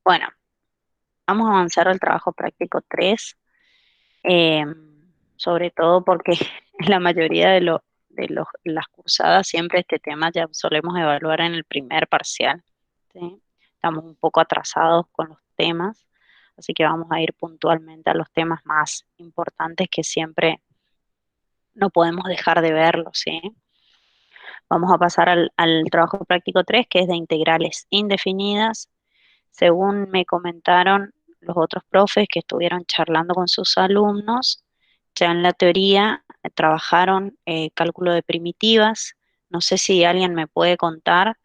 Bueno, vamos a avanzar al trabajo práctico 3, eh, sobre todo porque en la mayoría de las cursadas siempre este tema ya solemos evaluar en el primer parcial, ¿sí? Estamos un poco atrasados con los temas, así que vamos a ir puntualmente a los temas más importantes que siempre no podemos dejar de verlos, ¿sí? Vamos a pasar al trabajo práctico 3, que es de integrales indefinidas. Según me comentaron los otros profes que estuvieron charlando con sus alumnos, ya en la teoría trabajaron cálculo de primitivas. No sé si alguien me puede contar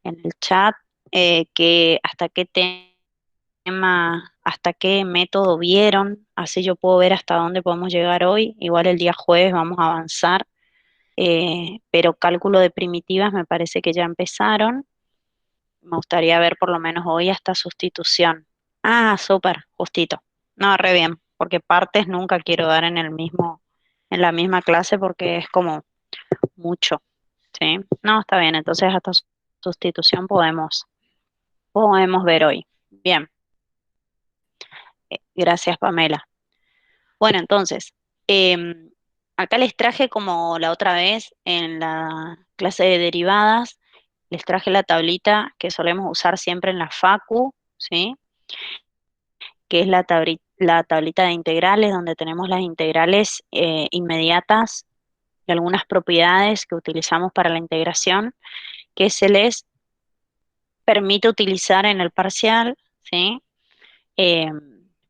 en el chat que hasta qué tema, hasta qué método vieron, así yo puedo ver hasta dónde podemos llegar hoy. Igual el día jueves vamos a avanzar, pero cálculo de primitivas me parece que ya empezaron. Me gustaría ver por lo menos hoy hasta sustitución. Ah, súper, justito. No, re bien, porque partes nunca quiero dar en la misma clase porque es como mucho, ¿sí? No, está bien, entonces hasta sustitución podemos ver hoy. Bien, gracias, Pamela. Bueno, entonces, em, acá les traje como la otra vez en la clase de derivadas, les traje la tablita que solemos usar siempre en la facu, ¿sí? Que es la tablita de integrales, donde tenemos las integrales inmediatas y algunas propiedades que utilizamos para la integración, que se les permite utilizar en el parcial, ¿sí? Eh,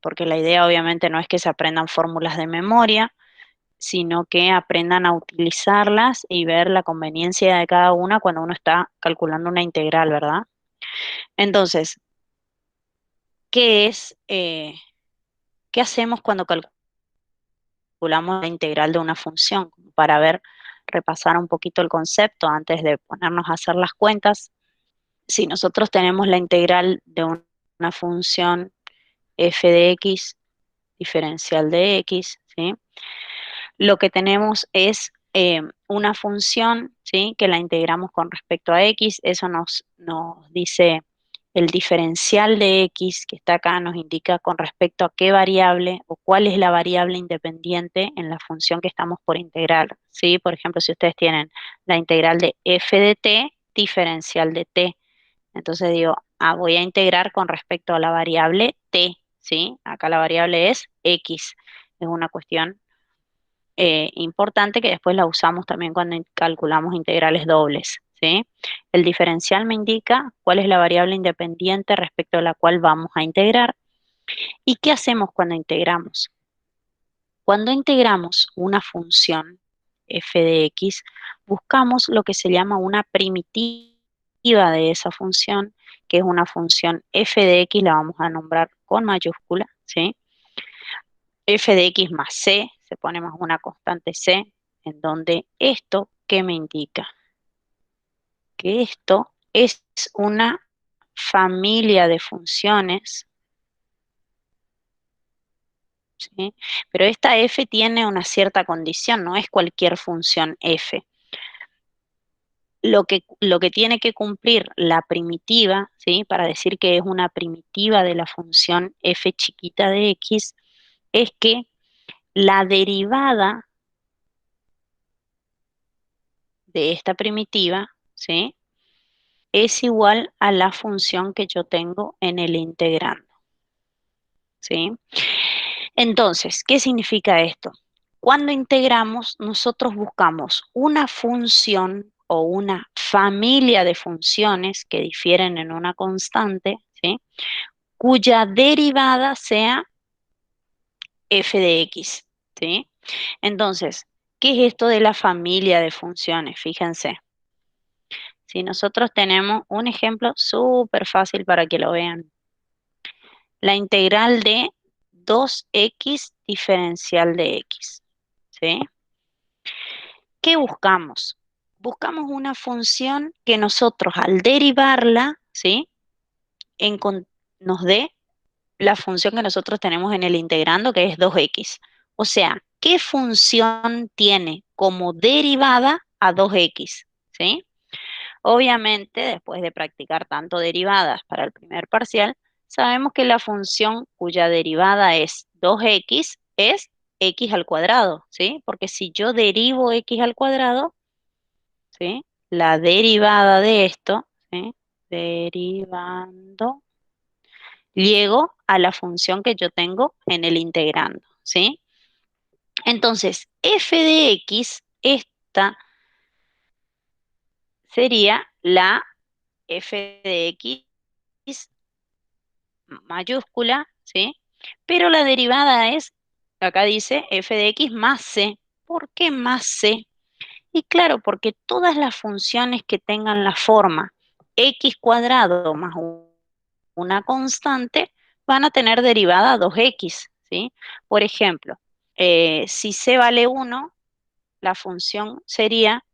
Porque la idea obviamente no es que se aprendan fórmulas de memoria, sino que aprendan a utilizarlas y ver la conveniencia de cada una cuando uno está calculando una integral, ¿verdad? Entonces, ¿qué es, qué hacemos cuando calculamos la integral de una función? Para ver, repasar un poquito el concepto antes de ponernos a hacer las cuentas. Si nosotros tenemos la integral de una función f de x, diferencial de x, ¿sí? Lo que tenemos es una función, ¿sí? Que la integramos con respecto a x, eso nos dice el diferencial de x que está acá, nos indica con respecto a qué variable o cuál es la variable independiente en la función que estamos por integrar, ¿sí? Por ejemplo, si ustedes tienen la integral de f de t, diferencial de t, entonces digo, voy a integrar con respecto a la variable t, ¿sí? Acá la variable es x, es una cuestión importante que después la usamos también cuando calculamos integrales dobles, ¿sí? El diferencial me indica cuál es la variable independiente respecto a la cual vamos a integrar. ¿Y qué hacemos cuando integramos? Cuando integramos una función f de x, buscamos lo que se llama una primitiva de esa función, que es una función f de x, la vamos a nombrar con mayúscula, ¿sí? F de x más c, se pone más una constante c, en donde esto, ¿qué me indica? Que esto es una familia de funciones, ¿sí? Pero esta f tiene una cierta condición, no es cualquier función f. Lo que tiene que cumplir la primitiva, ¿sí? Para decir que es una primitiva de la función f chiquita de x, es que la derivada de esta primitiva, ¿sí? Es igual a la función que yo tengo en el integrando, ¿sí? Entonces, ¿qué significa esto? Cuando integramos, nosotros buscamos una función o una familia de funciones que difieren en una constante, ¿sí? Cuya derivada sea f de x, ¿sí? Entonces, ¿qué es esto de la familia de funciones? Fíjense, si nosotros tenemos un ejemplo súper fácil para que lo vean. La integral de 2x diferencial de x, ¿sí? ¿Qué buscamos? Buscamos una función que nosotros al derivarla, ¿sí? Nos dé la función que nosotros tenemos en el integrando, que es 2x. O sea, ¿qué función tiene como derivada a 2x? ¿Sí? Obviamente, después de practicar tanto derivadas para el primer parcial, Sabemos que la función cuya derivada es 2x es x al cuadrado, ¿sí? Porque si yo derivo x al cuadrado, ¿sí? La derivada de esto, ¿sí? Derivando, llego a la función que yo tengo en el integrando, ¿sí? Entonces, f de x, esta sería la f de x mayúscula, ¿sí? Pero la derivada es, acá dice f de x más c. ¿Por qué más c? Y claro, porque todas las funciones que tengan la forma x cuadrado más una constante van a tener derivada 2x, ¿sí? Por ejemplo, si c vale 1, la función sería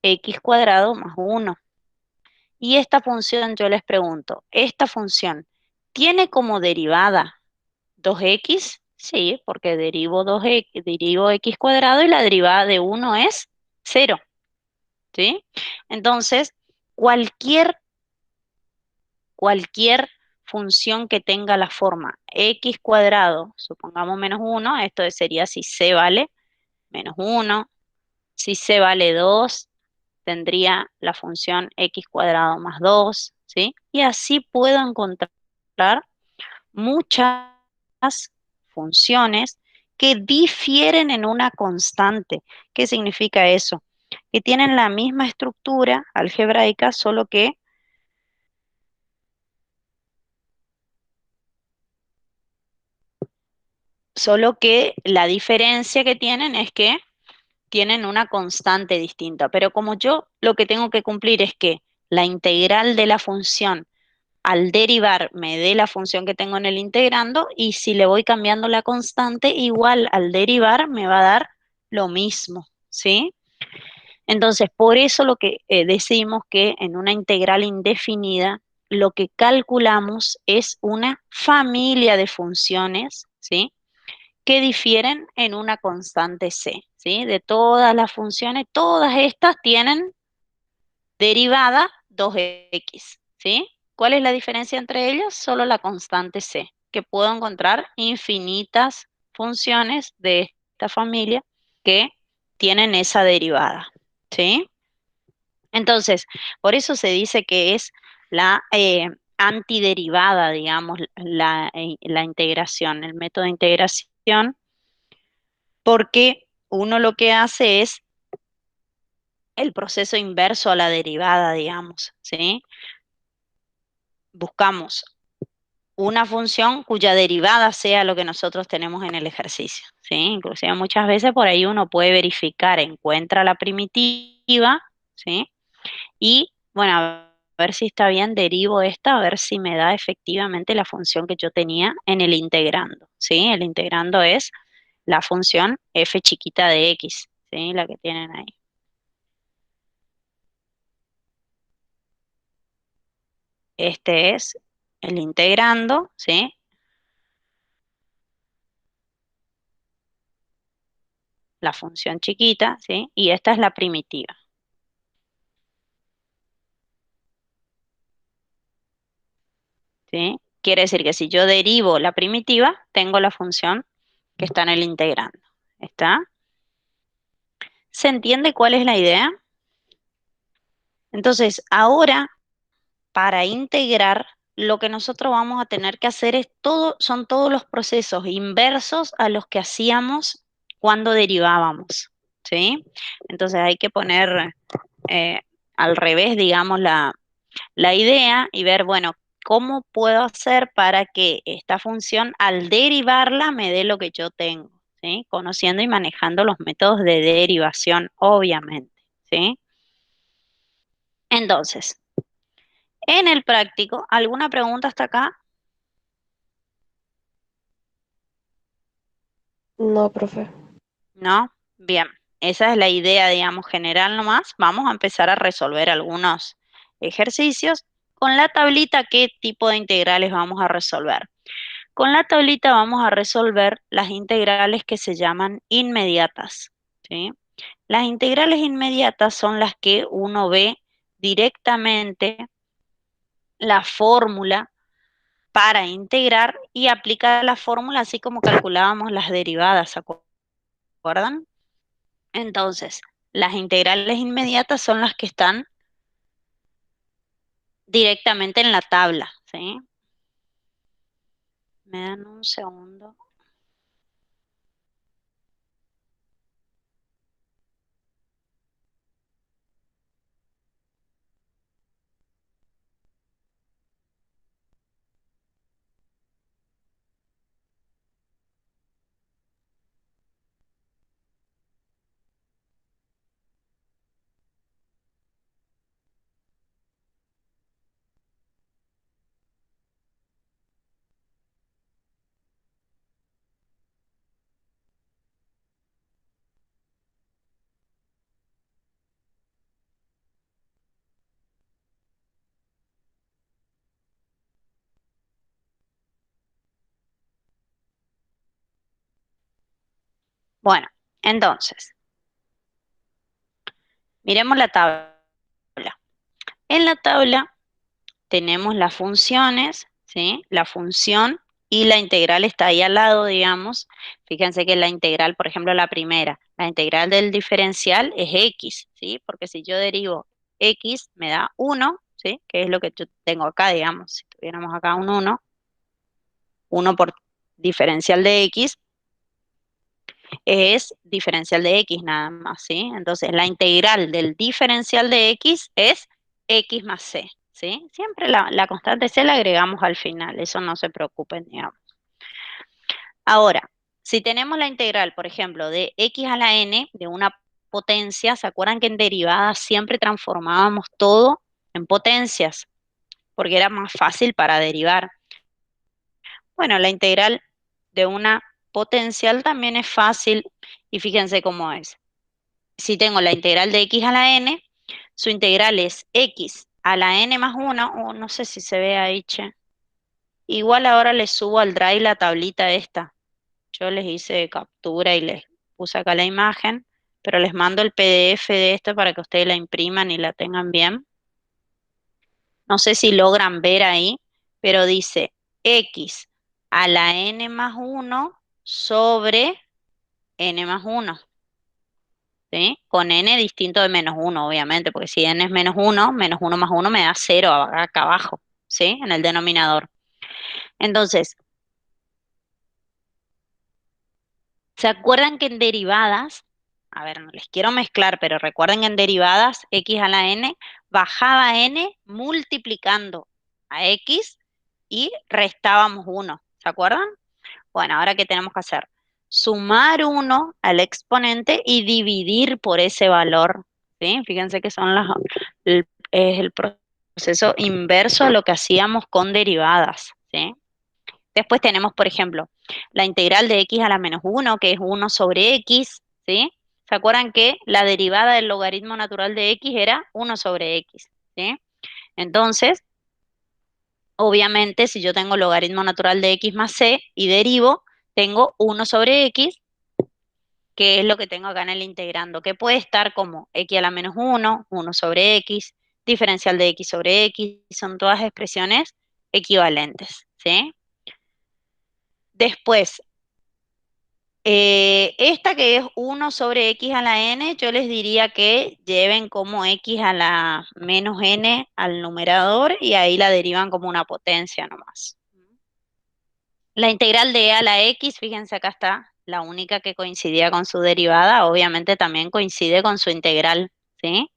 x cuadrado más 1. Y esta función, yo les pregunto, ¿esta función tiene como derivada 2x? Sí, porque derivo 2x, derivo x cuadrado y la derivada de 1 es 0, ¿sí? Entonces, cualquier, cualquier función que tenga la forma x cuadrado, supongamos menos 1, esto sería si c vale menos 1, si c vale 2, tendría la función x cuadrado más 2, ¿sí? Y así puedo encontrar muchas funciones que difieren en una constante. ¿Qué significa eso? Que tienen la misma estructura algebraica, solo que la diferencia que tienen es que tienen una constante distinta. Pero como yo lo que tengo que cumplir es que la integral de la función al derivar me dé la función que tengo en el integrando, y si le voy cambiando la constante, igual al derivar me va a dar lo mismo, ¿sí? Entonces, por eso lo que decimos que en una integral indefinida, lo que calculamos es una familia de funciones, ¿sí? Que difieren en una constante c, ¿sí? De todas las funciones, todas estas tienen derivada 2x, ¿sí? ¿Cuál es la diferencia entre ellas? Solo la constante c, que puedo encontrar infinitas funciones de esta familia que tienen esa derivada, ¿sí? Entonces, por eso se dice que es la antiderivada, digamos, la integración, el método de integración, porque uno lo que hace es el proceso inverso a la derivada, digamos, ¿sí? Buscamos una función cuya derivada sea lo que nosotros tenemos en el ejercicio, ¿sí? Inclusive muchas veces por ahí uno puede verificar, encuentra la primitiva, ¿sí? Y bueno, a ver si está bien, derivo esta, a ver si me da efectivamente la función que yo tenía en el integrando, ¿sí? El integrando es la función f chiquita de x, ¿sí? La que tienen ahí. Este es el integrando, ¿sí? La función chiquita, ¿sí? Y esta es la primitiva, ¿sí? Quiere decir que si yo derivo la primitiva, tengo la función que está en el integrando. ¿Está? ¿Se entiende cuál es la idea? Entonces, ahora, para integrar, lo que nosotros vamos a tener que hacer es son todos los procesos inversos a los que hacíamos cuando derivábamos, ¿sí? Entonces hay que poner eh, al revés, digamos, la idea y ver, bueno, ¿cómo puedo hacer para que esta función al derivarla me dé lo que yo tengo? ¿Sí? Conociendo y manejando los métodos de derivación, obviamente, ¿sí? Entonces, en el práctico, ¿alguna pregunta hasta acá? No, profe. ¿No? Bien, esa es la idea, digamos, general nomás. Vamos a empezar a resolver algunos ejercicios. Con la tablita, ¿qué tipo de integrales vamos a resolver? Con la tablita vamos a resolver las integrales que se llaman inmediatas, ¿sí? Las integrales inmediatas son las que uno ve directamente la fórmula para integrar y aplica la fórmula así como calculábamos las derivadas, ¿se acuerdan? Entonces, las integrales inmediatas son las que están directamente en la tabla, ¿sí? Me dan un segundo. Bueno, entonces, miremos la tabla. En la tabla tenemos las funciones, ¿sí? La función y la integral está ahí al lado, digamos. Fíjense que la integral, por ejemplo, la primera, la integral del diferencial es x, ¿sí? Porque si yo derivo x me da 1, ¿sí? Que es lo que yo tengo acá, digamos. Si tuviéramos acá un 1 por diferencial de x, es diferencial de x nada más, ¿sí? Entonces, la integral del diferencial de x es x más c, ¿sí? Siempre la constante c la agregamos al final, eso no se preocupen, digamos. Ahora, si tenemos la integral, por ejemplo, de x a la n, de una potencia, ¿se acuerdan que en derivadas siempre transformábamos todo en potencias? Porque era más fácil para derivar. Bueno, la integral de una potencial también es fácil y fíjense cómo es. Si tengo la integral de x a la n, su integral es x a la n más 1, o no sé si se ve ahí, che. Igual ahora les subo al Drive la tablita esta. Yo les hice captura y les puse acá la imagen, pero les mando el PDF de esto para que ustedes la impriman y la tengan bien. No sé si logran ver ahí, pero dice x a la n más 1 sobre n más 1. ¿Sí? Con n distinto de menos 1, obviamente, porque si n es menos 1 más 1 me da 0 acá abajo, ¿sí? En el denominador. Entonces, ¿se acuerdan que en derivadas, a ver, no les quiero mezclar, pero recuerden que en derivadas, x a la n bajaba n multiplicando a x y restábamos 1, ¿se acuerdan? Bueno, ahora ¿qué tenemos que hacer? Sumar 1 al exponente y dividir por ese valor, ¿sí? Fíjense que son es el proceso inverso a lo que hacíamos con derivadas, ¿sí? Después tenemos, por ejemplo, la integral de x a la menos 1, que es 1 sobre x, ¿sí? ¿Se acuerdan que la derivada del logaritmo natural de x era 1 sobre x, ¿sí? Entonces, obviamente, si yo tengo logaritmo natural de x más c y derivo, tengo 1 sobre x, que es lo que tengo acá en el integrando, que puede estar como x a la menos 1, 1 sobre x, diferencial de x sobre x, son todas expresiones equivalentes, ¿sí? Después, esta que es 1 sobre x a la n, yo les diría que lleven como x a la menos n al numerador y ahí la derivan como una potencia nomás. La integral de e a la x, fíjense acá está, la única que coincidía con su derivada, obviamente también coincide con su integral, ¿sí?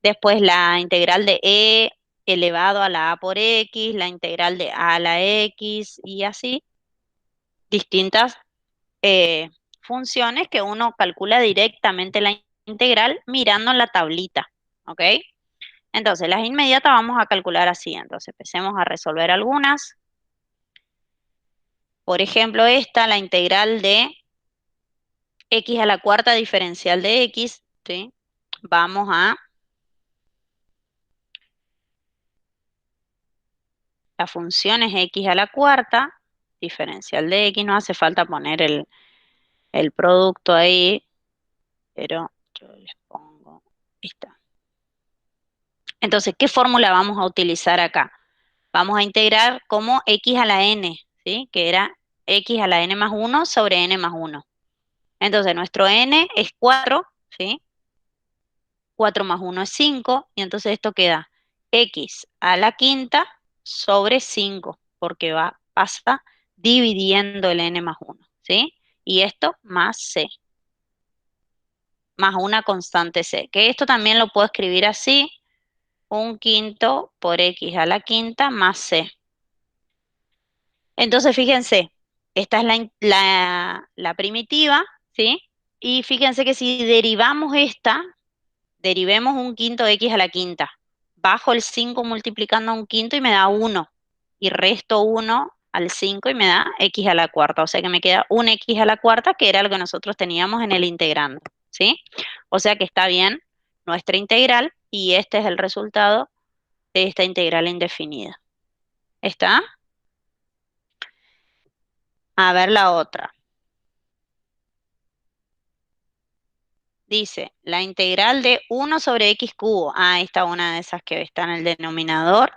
Después la integral de e elevado a la a por x, la integral de a la x y así, distintas funciones que uno calcula directamente la integral mirando la tablita, ¿ok? Entonces, las inmediatas vamos a calcular así, entonces empecemos a resolver algunas. Por ejemplo, esta, la integral de x a la cuarta diferencial de x, ¿sí? Vamos a, la función es x a la cuarta, diferencial de x, no hace falta poner el producto ahí, pero yo les pongo, ahí está. Entonces, ¿qué fórmula vamos a utilizar acá? Vamos a integrar como x a la n, ¿sí? Que era x a la n más 1 sobre n más 1. Entonces, nuestro n es 4, ¿sí? 4 más 1 es 5, y entonces esto queda x a la quinta sobre 5, porque pasa dividiendo el n más 1, ¿sí? Y esto más c, más una constante c, que esto también lo puedo escribir así, un quinto por x a la quinta más c. Entonces, fíjense, esta es la primitiva, ¿sí? Y fíjense que si derivamos esta, derivemos un quinto de x a la quinta. Bajo el 5 multiplicando a un quinto y me da 1. Y resto 1 al 5 y me da x a la cuarta. O sea que me queda un x a la cuarta, que era lo que nosotros teníamos en el integrando, ¿sí? O sea que está bien nuestra integral y este es el resultado de esta integral indefinida. ¿Está? A ver la otra. Dice, la integral de 1 sobre x cubo. Ah, ahí está una de esas que está en el denominador.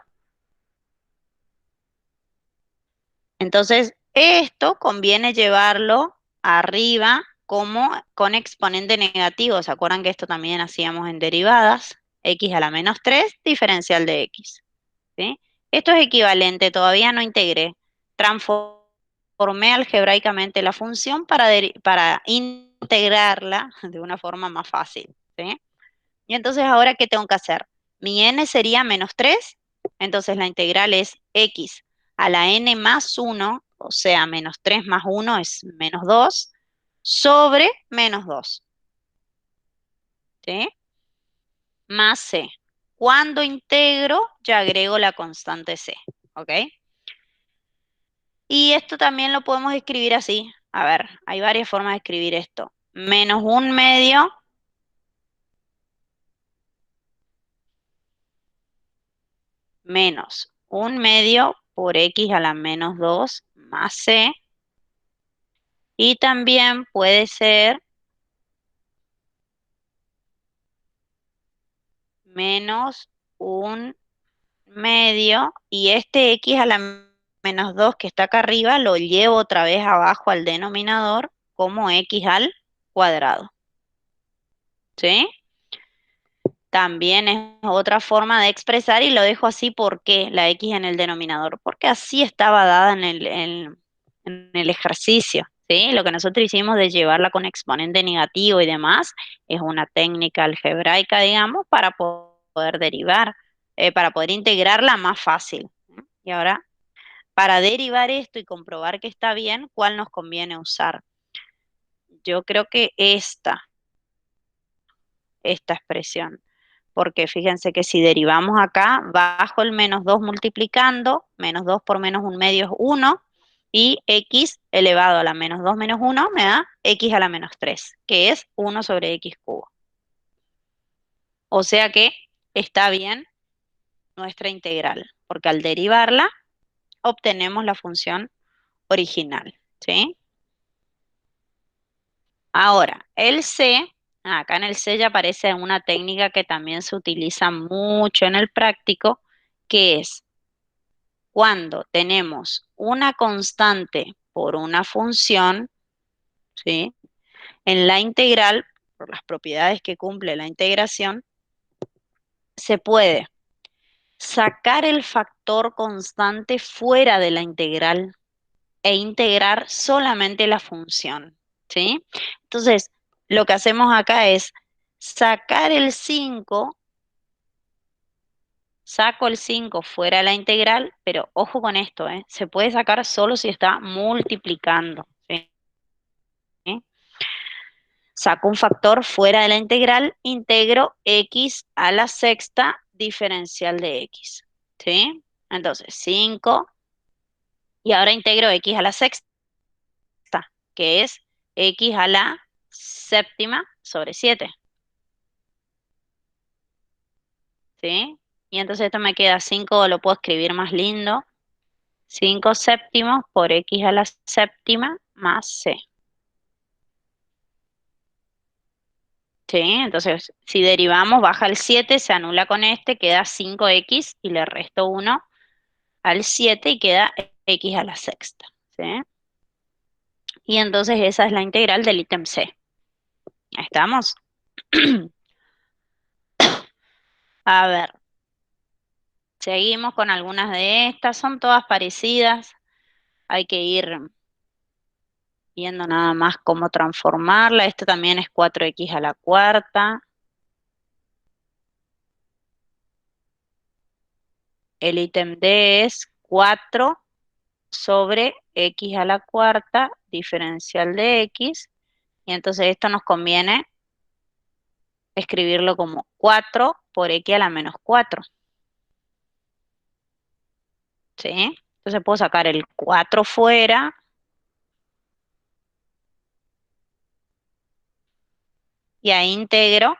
Entonces, esto conviene llevarlo arriba como con exponente negativo. ¿Se acuerdan que esto también hacíamos en derivadas? X a la menos 3, diferencial de x. ¿Sí? Esto es equivalente, todavía no integré. Transformé algebraicamente la función para integrarla de una forma más fácil. ¿Sí? Y entonces, ¿ahora qué tengo que hacer? Mi n sería menos 3, entonces la integral es x a la n más 1, o sea, menos 3 más 1 es menos 2, sobre menos 2, ¿sí? Más c. Cuando integro, ya agrego la constante c, ¿ok? Y esto también lo podemos escribir así. A ver, hay varias formas de escribir esto. Menos un medio menos un medio por x a la menos 2 más c. Y también puede ser menos un medio. Y este x a la menos 2 que está acá arriba lo llevo otra vez abajo al denominador como x al cuadrado. ¿Sí? También es otra forma de expresar y lo dejo así porque la x en el denominador, porque así estaba dada en el ejercicio, ¿sí? Lo que nosotros hicimos de llevarla con exponente negativo y demás es una técnica algebraica, digamos, para poder derivar, para poder integrarla más fácil. Y ahora, para derivar esto y comprobar que está bien, ¿cuál nos conviene usar? Yo creo que esta expresión. Porque fíjense que si derivamos acá, bajo el menos 2 multiplicando, menos 2 por menos un medio es 1, y x elevado a la menos 2 menos 1 me da x a la menos 3, que es 1 sobre x cubo. O sea que está bien nuestra integral, porque al derivarla obtenemos la función original, ¿sí? Ahora, el c, acá en el c ya aparece una técnica que también se utiliza mucho en el práctico, que es cuando tenemos una constante por una función, ¿sí? En la integral, por las propiedades que cumple la integración, se puede sacar el factor constante fuera de la integral e integrar solamente la función, ¿sí? Entonces, lo que hacemos acá es sacar el 5. Saco el 5 fuera de la integral, pero ojo con esto, ¿eh? Se puede sacar solo si está multiplicando, ¿sí? Saco un factor fuera de la integral, integro x a la sexta diferencial de x, ¿sí? Entonces, 5, y ahora integro x a la sexta, que es x a la séptima sobre 7, ¿sí? Y entonces esto me queda 5, lo puedo escribir más lindo, 5 séptimos por x a la séptima más c. ¿Sí? Entonces, si derivamos, baja el 7, se anula con este, queda 5x y le resto 1 al 7 y queda x a la sexta, ¿sí? Y entonces esa es la integral del ítem C. ¿Estamos? A ver, seguimos con algunas de estas, son todas parecidas. Hay que ir viendo nada más cómo transformarla. Esto también es 4x a la cuarta. El ítem D es 4 sobre x a la cuarta, diferencial de x. Y entonces esto nos conviene escribirlo como 4 por x a la menos 4. ¿Sí? Entonces puedo sacar el 4 fuera y ahí integro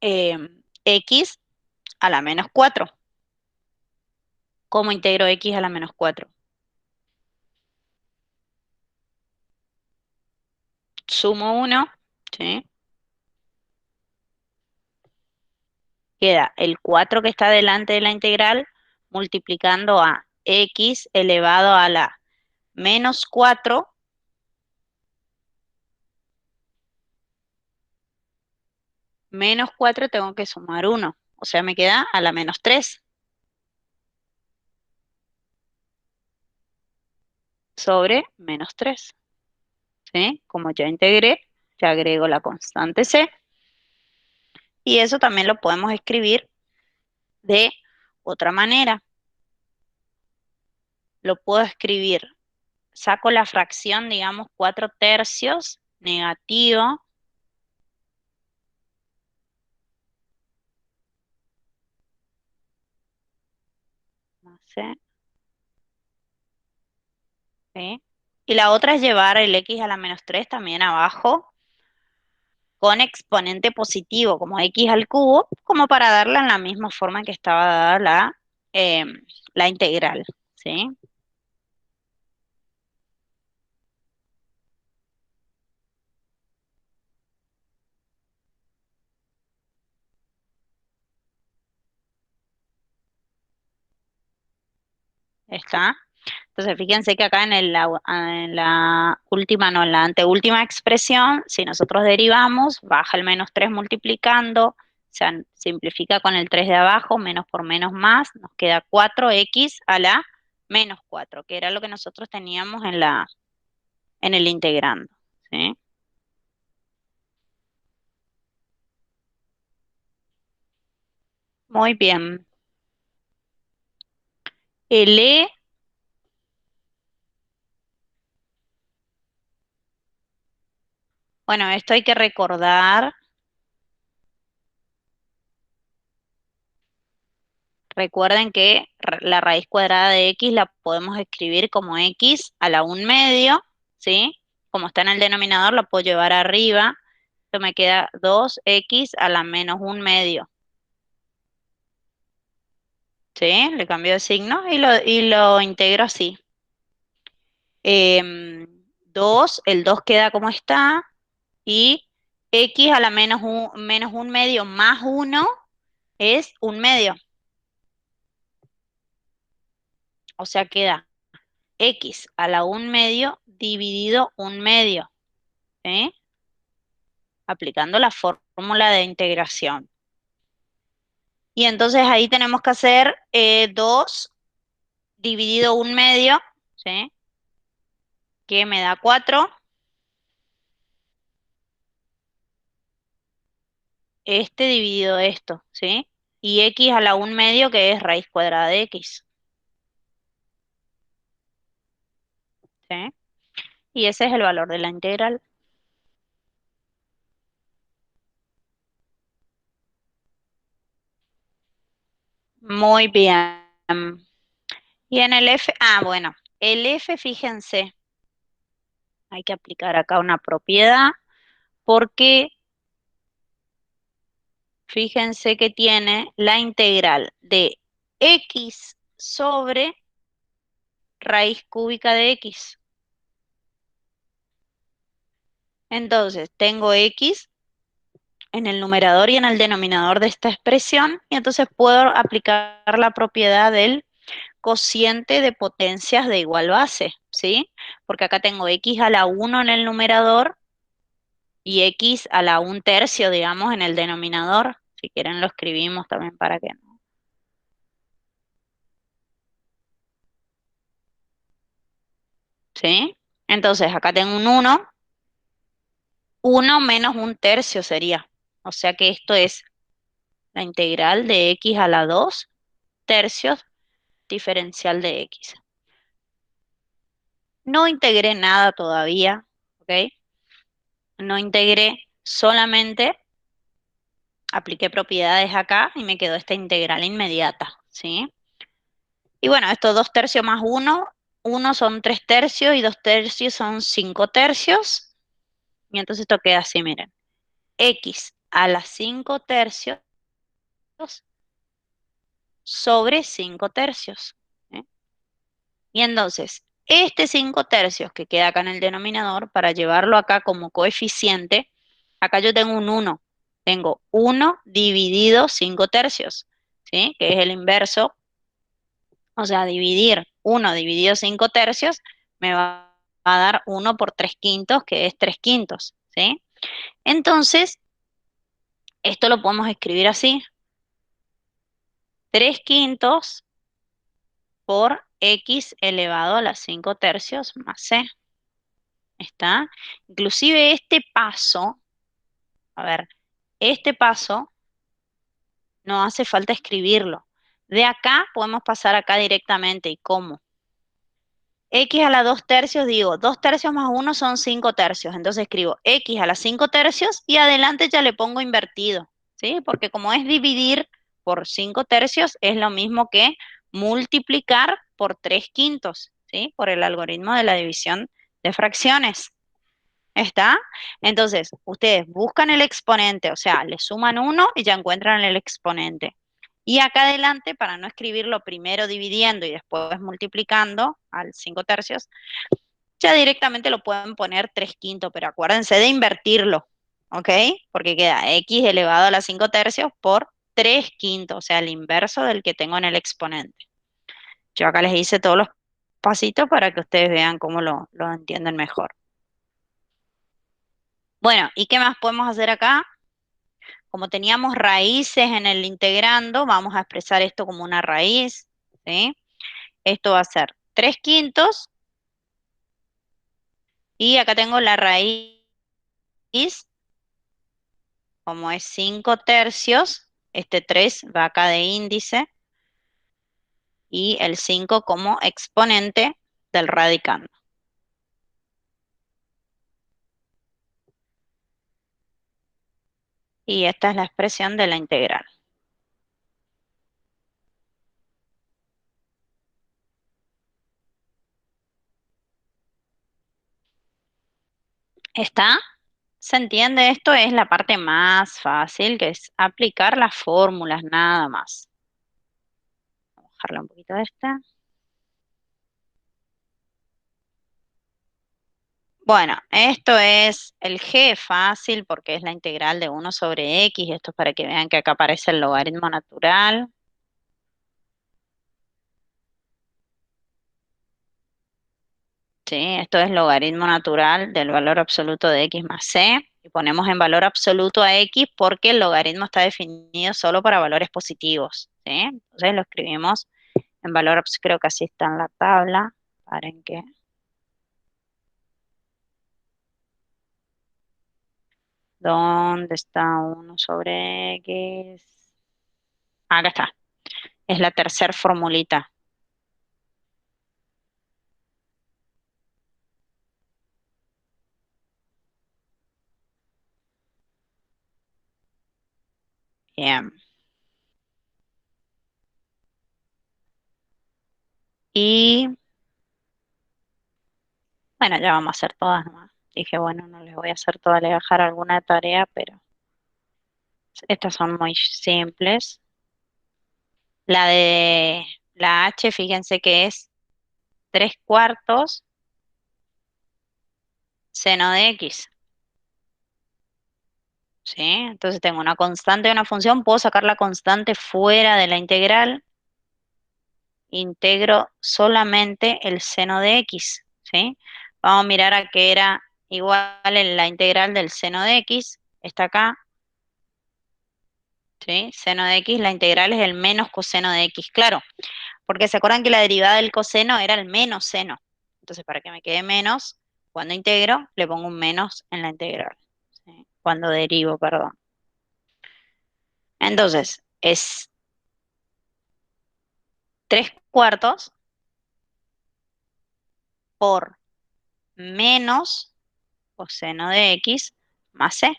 x a la menos 4. ¿Cómo integro x a la menos 4? Sumo 1, ¿sí? Queda el 4 que está delante de la integral multiplicando a x elevado a la menos 4 menos 4 tengo que sumar 1. O sea, me queda a la menos 3 sobre menos 3. ¿Sí? Como ya integré, ya agrego la constante c. Y eso también lo podemos escribir de otra manera. Lo puedo escribir, saco la fracción, digamos, 4 tercios, negativo, más c, ¿sí? Y la otra es llevar el x a la menos 3 también abajo con exponente positivo, como x al cubo, como para darla en la misma forma que estaba dada la integral, ¿sí? ¿Está? Entonces, fíjense que acá en la última, no, en la anteúltima expresión, si nosotros derivamos, baja el menos 3 multiplicando, se simplifica con el 3 de abajo, menos por menos más, nos queda 4x a la menos 4, que era lo que nosotros teníamos en el integrando, ¿sí? Muy bien. El E, bueno, esto hay que recordar. Recuerden que la raíz cuadrada de x la podemos escribir como x a la 1/2, ¿sí? Como está en el denominador, la puedo llevar arriba. Esto me queda 2x a la menos 1/2, ¿sí? Le cambio de signo y lo integro así. 2, el 2 queda como está, y x a la menos 1/2 más 1 es 1/2. O sea, queda x a la 1/2 dividido 1/2, ¿sí? Aplicando la fórmula de integración. Y entonces ahí tenemos que hacer 2 dividido 1/2, ¿sí? Que me da 4. Este dividido esto, ¿sí? Y x a la 1/2 que es raíz cuadrada de x, ¿sí? Y ese es el valor de la integral. Muy bien. Y en el f, bueno, el f, fíjense, hay que aplicar acá una propiedad porque fíjense que tiene la integral de x sobre raíz cúbica de x. Entonces, tengo x en el numerador y en el denominador de esta expresión, y entonces puedo aplicar la propiedad del cociente de potencias de igual base, ¿sí? Porque acá tengo x a la 1 en el numerador y x a la 1/3, digamos, en el denominador. Si quieren lo escribimos también para que no. ¿Sí? Entonces acá tengo un 1, 1 menos 1/3 sería. O sea que esto es la integral de x a la 2/3 diferencial de x. No integré nada todavía, ¿ok? No integré, solamente apliqué propiedades acá y me quedó esta integral inmediata, ¿sí? Y bueno, estos 2/3 más 1 son 3/3 y 2/3 son 5/3. Y entonces esto queda así, miren. X a la 5/3 sobre 5/3. ¿Eh? Y entonces, este 5/3 que queda acá en el denominador, para llevarlo acá como coeficiente, acá yo tengo un 1. Tengo 1 dividido 5/3, ¿sí? Que es el inverso. O sea, dividir 1 dividido 5/3 me va a dar 1 por 3/5, que es 3/5, ¿sí? Entonces, esto lo podemos escribir así. 3/5 por x elevado a la 5/3 más c. ¿Está? Inclusive este paso, a ver, este paso no hace falta escribirlo. De acá podemos pasar acá directamente. ¿Y cómo? X a la 2/3, digo, 2/3 más 1 son 5/3. Entonces escribo X a la 5/3 y adelante ya le pongo invertido, ¿sí? Porque como es dividir por 5/3, es lo mismo que multiplicar por 3/5, ¿sí? Por el algoritmo de la división de fracciones. ¿Está? Entonces, ustedes buscan el exponente, o sea, le suman 1 y ya encuentran el exponente. Y acá adelante, para no escribirlo primero dividiendo y después multiplicando al 5/3, ya directamente lo pueden poner 3/5, pero acuérdense de invertirlo, ¿ok? Porque queda x elevado a la 5/3 por 3/5, o sea, el inverso del que tengo en el exponente. Yo acá les hice todos los pasitos para que ustedes vean cómo lo entienden mejor. Bueno, ¿y qué más podemos hacer acá? Como teníamos raíces en el integrando, vamos a expresar esto como una raíz, ¿sí? Esto va a ser 3/5 y acá tengo la raíz, como es 5/3, este 3 va acá de índice y el 5 como exponente del radicando. Y esta es la expresión de la integral. ¿Está? ¿Se entiende? Esto es la parte más fácil, que es aplicar las fórmulas, nada más. Vamos a bajarle un poquito de esta. Bueno, esto es el g fácil porque es la integral de 1 sobre x. Esto es para que vean que acá aparece el logaritmo natural. Sí, esto es logaritmo natural del valor absoluto de x más c. Y ponemos en valor absoluto a x porque el logaritmo está definido solo para valores positivos. ¿Sí? Entonces lo escribimos en valor absoluto. Creo que así está en la tabla. Paren que. ¿Dónde está 1 sobre x? Acá está. Es la tercera formulita. Bien. Y bueno, ya vamos a hacer todas nomás. Dije, bueno, no les voy a hacer todas, les voy a dejar alguna tarea, pero estas son muy simples. La de la H, fíjense que es 3/4 seno de X. ¿Sí? Entonces tengo una constante de una función, puedo sacar la constante fuera de la integral integro solamente el seno de x, ¿sí? Vamos a mirar a que era igual en la integral del seno de x, está acá, ¿sí? Seno de x, la integral es el menos coseno de x, claro, porque se acuerdan que la derivada del coseno era el menos seno. Entonces, para que me quede menos, cuando integro, le pongo un menos en la integral, ¿sí? Cuando derivo, perdón. Entonces, es 3/4 por menos coseno de x más c,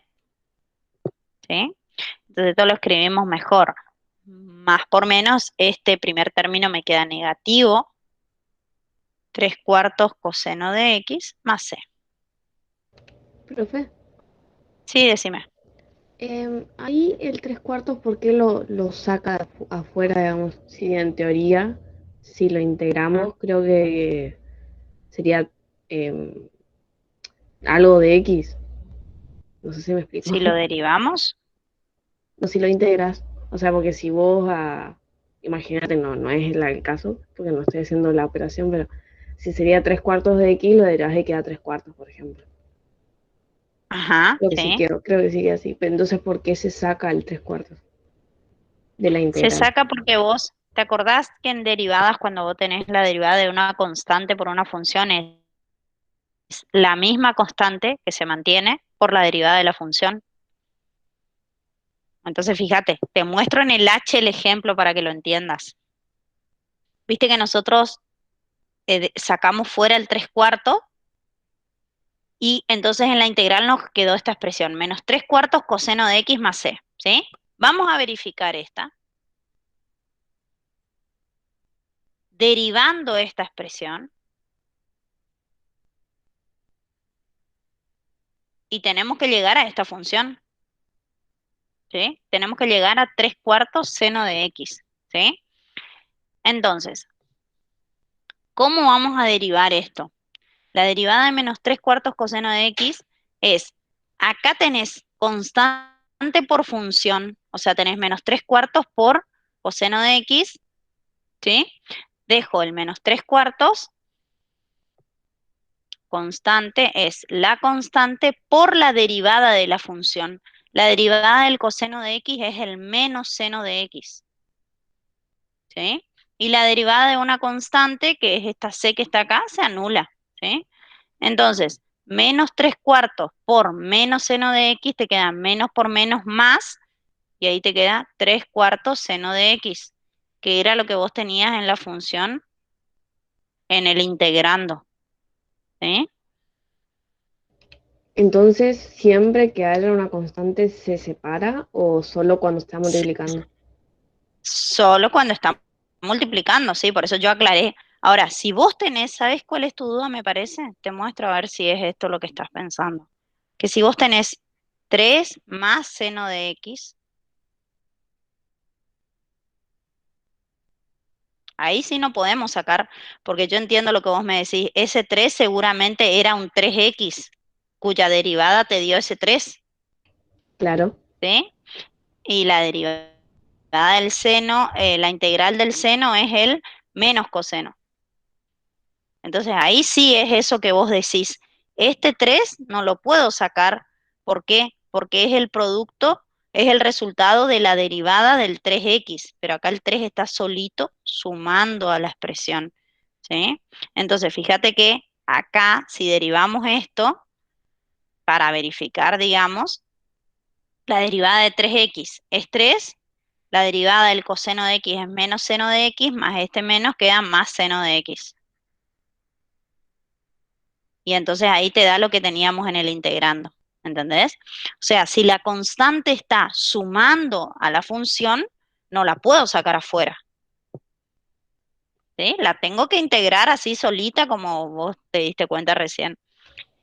¿sí? Entonces todo lo escribimos mejor. Más por menos, este primer término me queda negativo, 3/4 coseno de x más c. Profe, Sí, decime. ahí el 3/4, ¿por qué lo saca afuera, digamos? Si en teoría, si lo ¿Mm? integramos, creo que sería em, algo de X. No sé si me explico. Si lo derivamos, No, si lo integras, o sea, porque si vos, imagínate, no es el caso, porque no estoy haciendo la operación, pero si sería 3/4 de X, lo derivas y queda 3/4, por ejemplo. ajá, sí. Creo que sí queda así. Pero entonces, ¿por qué se saca el 3/4 de la Se integral? saca porque vos, ¿te acordás que en derivadas, cuando vos tenés la derivada de una constante por una función, es la misma constante que se mantiene por la derivada de la función? Entonces, fíjate, te muestro en el H el ejemplo para que lo entiendas. Viste que nosotros sacamos fuera el 3/4 y entonces en la integral nos quedó esta expresión, menos 3/4 coseno de x más c, ¿sí? Vamos a verificar esta. Derivando esta expresión, y tenemos que llegar a esta función, ¿sí? Tenemos que llegar a 3/4 seno de x, ¿sí? Entonces, ¿cómo vamos a derivar esto? La derivada de menos 3/4 coseno de x es, acá tenés constante por función, o sea, tenés menos 3/4 por coseno de x, ¿sí? Dejo el menos 3/4, constante es la constante por la derivada de la función. La derivada del coseno de x es el menos seno de x, ¿sí? Y la derivada de una constante, que es esta c que está acá, se anula, ¿sí? Entonces, menos 3/4 por menos seno de x te queda menos por menos más, y ahí te queda 3/4 seno de x, que era lo que vos tenías en la función en el integrando, ¿sí? Entonces, ¿siempre que haya una constante se separa o solo cuando está multiplicando? Solo cuando está multiplicando, ¿sí? Por eso yo aclaré. Ahora, si vos tenés, ¿sabés cuál es tu duda, me parece? Te muestro a ver si es esto lo que estás pensando. Que si vos tenés 3 más seno de x, ahí sí no podemos sacar, porque yo entiendo lo que vos me decís. Ese 3 seguramente era un 3x, cuya derivada te dio ese 3, Claro. ¿sí? Y la derivada del seno, la integral del seno es el menos coseno. Entonces ahí sí es eso que vos decís. Este 3 no lo puedo sacar. ¿Por qué? Porque es el producto, es el resultado de la derivada del 3x, pero acá el 3 está solito sumando a la expresión, ¿sí? Entonces fíjate que acá, si derivamos esto, para verificar, digamos, la derivada de 3x es 3, la derivada del coseno de x es menos seno de x, más este menos queda más seno de x. Y entonces ahí te da lo que teníamos en el integrando, ¿entendés? O sea, si la constante está sumando a la función, no la puedo sacar afuera, ¿sí? La tengo que integrar así solita como vos te diste cuenta recién.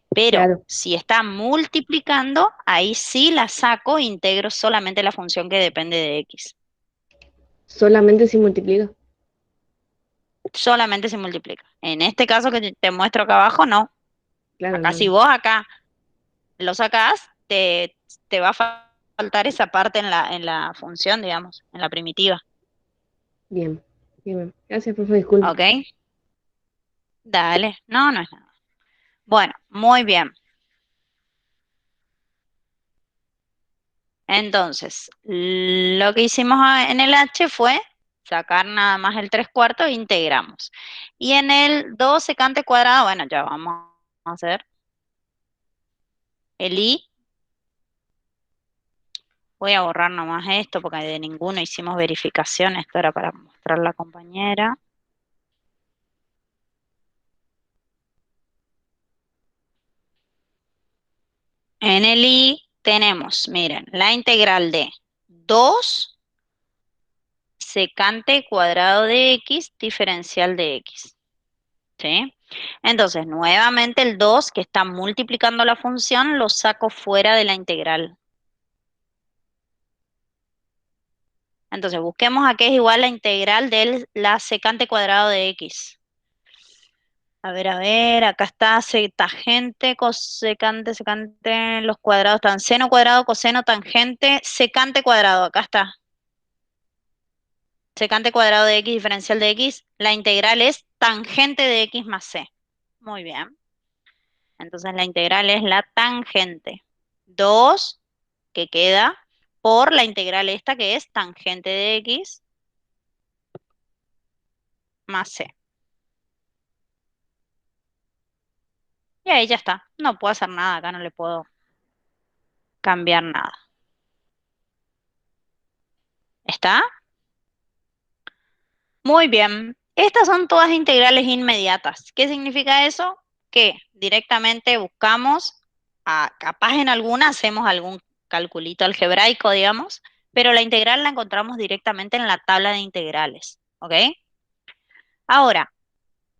Pero Claro, si está multiplicando, ahí sí la saco e integro solamente la función que depende de x. solamente si multiplica. Solamente se multiplica. En este caso que te muestro acá abajo, no. Claro, Acá no, si no. vos acá lo sacás, te va a faltar esa parte en la función, digamos, en la primitiva. Bien. Bien, gracias, profe, disculpe. ¿Ok? Dale. No, no es nada. Bueno, muy bien. Entonces, lo que hicimos en el H fue sacar nada más el 3/4 e integramos. Y en el 2 secante cuadrado, bueno, ya vamos a hacer el I. Voy a borrar nomás esto porque de ninguno hicimos verificación. Esto era para mostrar a la compañera. En el I tenemos, miren, la integral de 2 secante cuadrado de X diferencial de X. ¿Sí? Entonces, nuevamente el 2 que está multiplicando la función lo saco fuera de la integral. Entonces, busquemos a qué es igual la integral de la secante cuadrado de X. A ver, acá está tangente, cosecante, secante, los cuadrados están seno cuadrado, coseno, tangente, secante cuadrado, acá está. Secante cuadrado de X diferencial de X, la integral es tangente de X más C. Muy bien. Entonces la integral es la tangente. 2 que queda por la integral esta que es tangente de X más C. Y ahí ya está. No puedo hacer nada acá, no le puedo cambiar nada. ¿Está? Muy bien. Estas son todas integrales inmediatas. ¿Qué significa eso? Que directamente buscamos, capaz en alguna hacemos algún calculito algebraico, digamos, pero la integral la encontramos directamente en la tabla de integrales. ¿Ok? Ahora,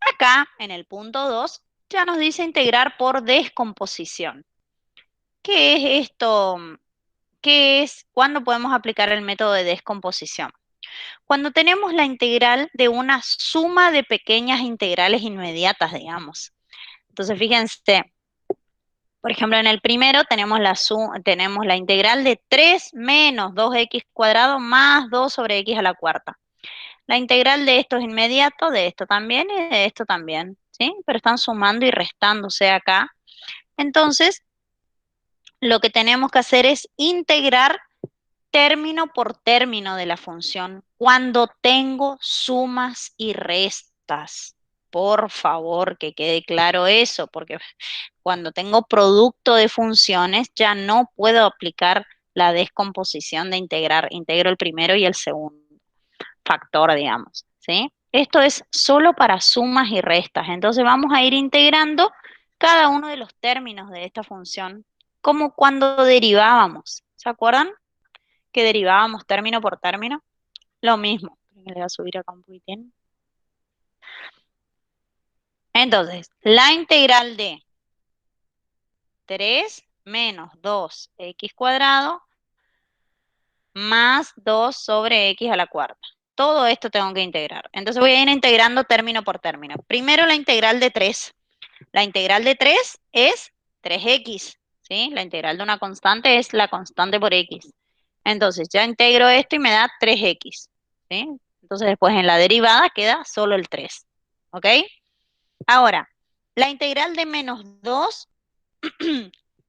acá en el punto 2 ya nos dice integrar por descomposición. ¿Qué es esto? ¿Qué es? ¿Cuándo podemos aplicar el método de descomposición? Cuando tenemos la integral de una suma de pequeñas integrales inmediatas, digamos. Entonces, fíjense, por ejemplo, en el primero tenemos la integral de 3 menos 2x cuadrado más 2 sobre x a la cuarta. La integral de esto es inmediato, de esto también y de esto también, ¿sí? Pero están sumando y restándose acá. Entonces, lo que tenemos que hacer es integrar término por término de la función cuando tengo sumas y restas. Por favor, que quede claro eso, porque cuando tengo producto de funciones ya no puedo aplicar la descomposición de integrar. Integro el primero y el segundo factor, digamos, ¿sí? Esto es solo para sumas y restas. Entonces vamos a ir integrando cada uno de los términos de esta función, como cuando derivábamos. ¿Se acuerdan? Que derivábamos término por término. Lo mismo. Le voy a subir acá un poquitín. Entonces, la integral de 3 menos 2x cuadrado más 2 sobre x a la cuarta. Todo esto tengo que integrar. Entonces voy a ir integrando término por término. Primero la integral de 3. La integral de 3 es 3x, ¿sí? La integral de una constante es la constante por x. Entonces ya integro esto y me da 3x, ¿sí? Entonces después en la derivada queda solo el 3, ¿ok? Ahora, la integral de menos 2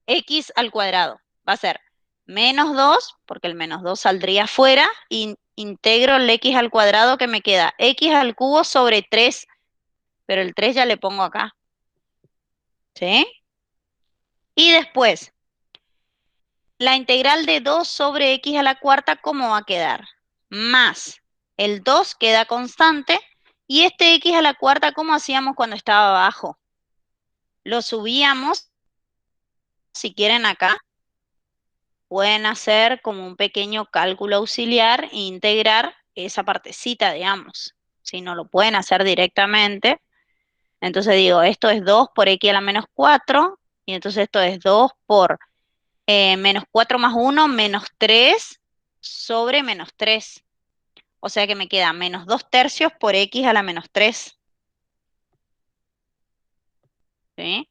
x al cuadrado va a ser menos 2, porque el menos 2 saldría afuera, y integro el x al cuadrado que me queda x al cubo sobre 3, pero el 3 ya le pongo acá, ¿sí? Y después, la integral de 2 sobre x a la cuarta, ¿cómo va a quedar? Más el 2 queda constante, y este x a la cuarta, ¿cómo hacíamos cuando estaba abajo? Lo subíamos, si quieren acá, pueden hacer como un pequeño cálculo auxiliar e integrar esa partecita, digamos. Si no lo pueden hacer directamente, entonces digo, esto es 2 por x a la menos 4, y entonces esto es 2 por menos 4 más 1, menos 3 sobre menos 3. O sea que me queda menos 2 tercios por x a la menos 3. ¿Sí?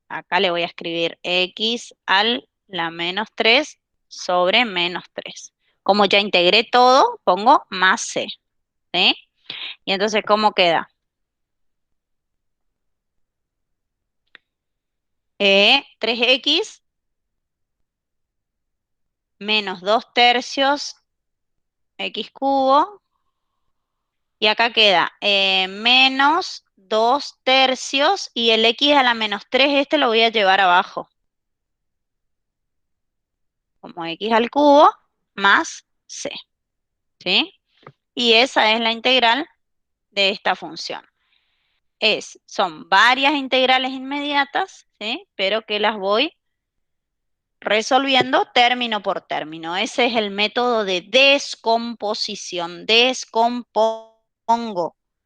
Acá le voy a escribir x a la menos 3 sobre menos 3. Como ya integré todo, pongo más c. ¿sí? Y entonces, ¿cómo queda? 3x menos 2 tercios x cubo. Y acá queda menos 2 tercios y el x a la menos 3, este lo voy a llevar abajo. Como x al cubo más c, ¿sí? Y esa es la integral de esta función. Son varias integrales inmediatas, ¿sí? Pero que las voy resolviendo término por término. Ese es el método de descomposición. Descompongo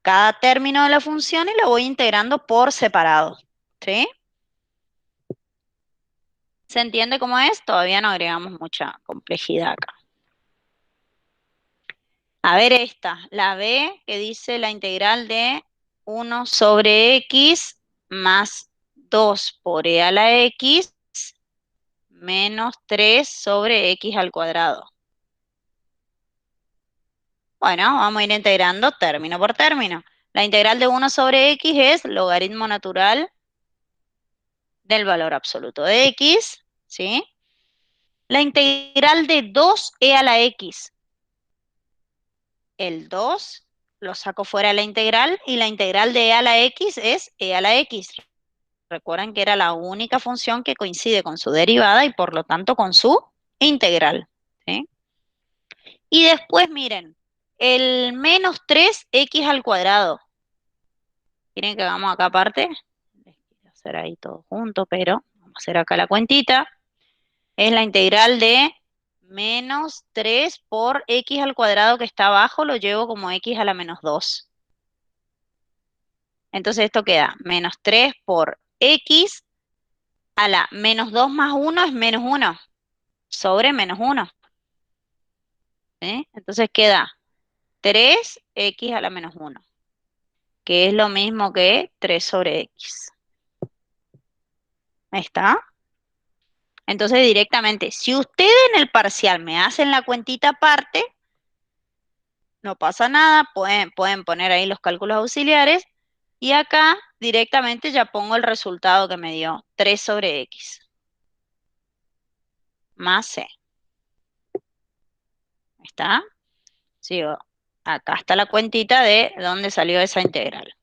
cada término de la función y lo voy integrando por separado, ¿sí? ¿Se entiende cómo es? Todavía no agregamos mucha complejidad acá. A ver esta, la B, que dice la integral de 1 sobre x más 2 por e a la x menos 3 sobre x al cuadrado. Bueno, vamos a ir integrando término por término. La integral de 1 sobre x es logaritmo natural del valor absoluto de x, ¿sí? La integral de 2e a la x. El 2 lo saco fuera de la integral y la integral de e a la x es e a la x. Recuerden que era la única función que coincide con su derivada y por lo tanto con su integral, ¿sí? Y después miren, el menos 3x al cuadrado. ¿Quieren que hagamos acá aparte? Les quiero hacer ahí todo junto, pero vamos a hacer acá la cuentita. Es la integral de menos 3 por x al cuadrado que está abajo, lo llevo como x a la menos 2. Entonces esto queda menos 3 por x a la menos 2 más 1 es menos 1 sobre menos 1. ¿Sí? Entonces queda 3x a la menos 1, que es lo mismo que 3 sobre x. ¿Ahí está? Entonces directamente, si ustedes en el parcial me hacen la cuentita aparte, no pasa nada, pueden poner ahí los cálculos auxiliares y acá directamente ya pongo el resultado que me dio 3 sobre x más c. ¿Está? Sigo. Acá está la cuentita de dónde salió esa integral.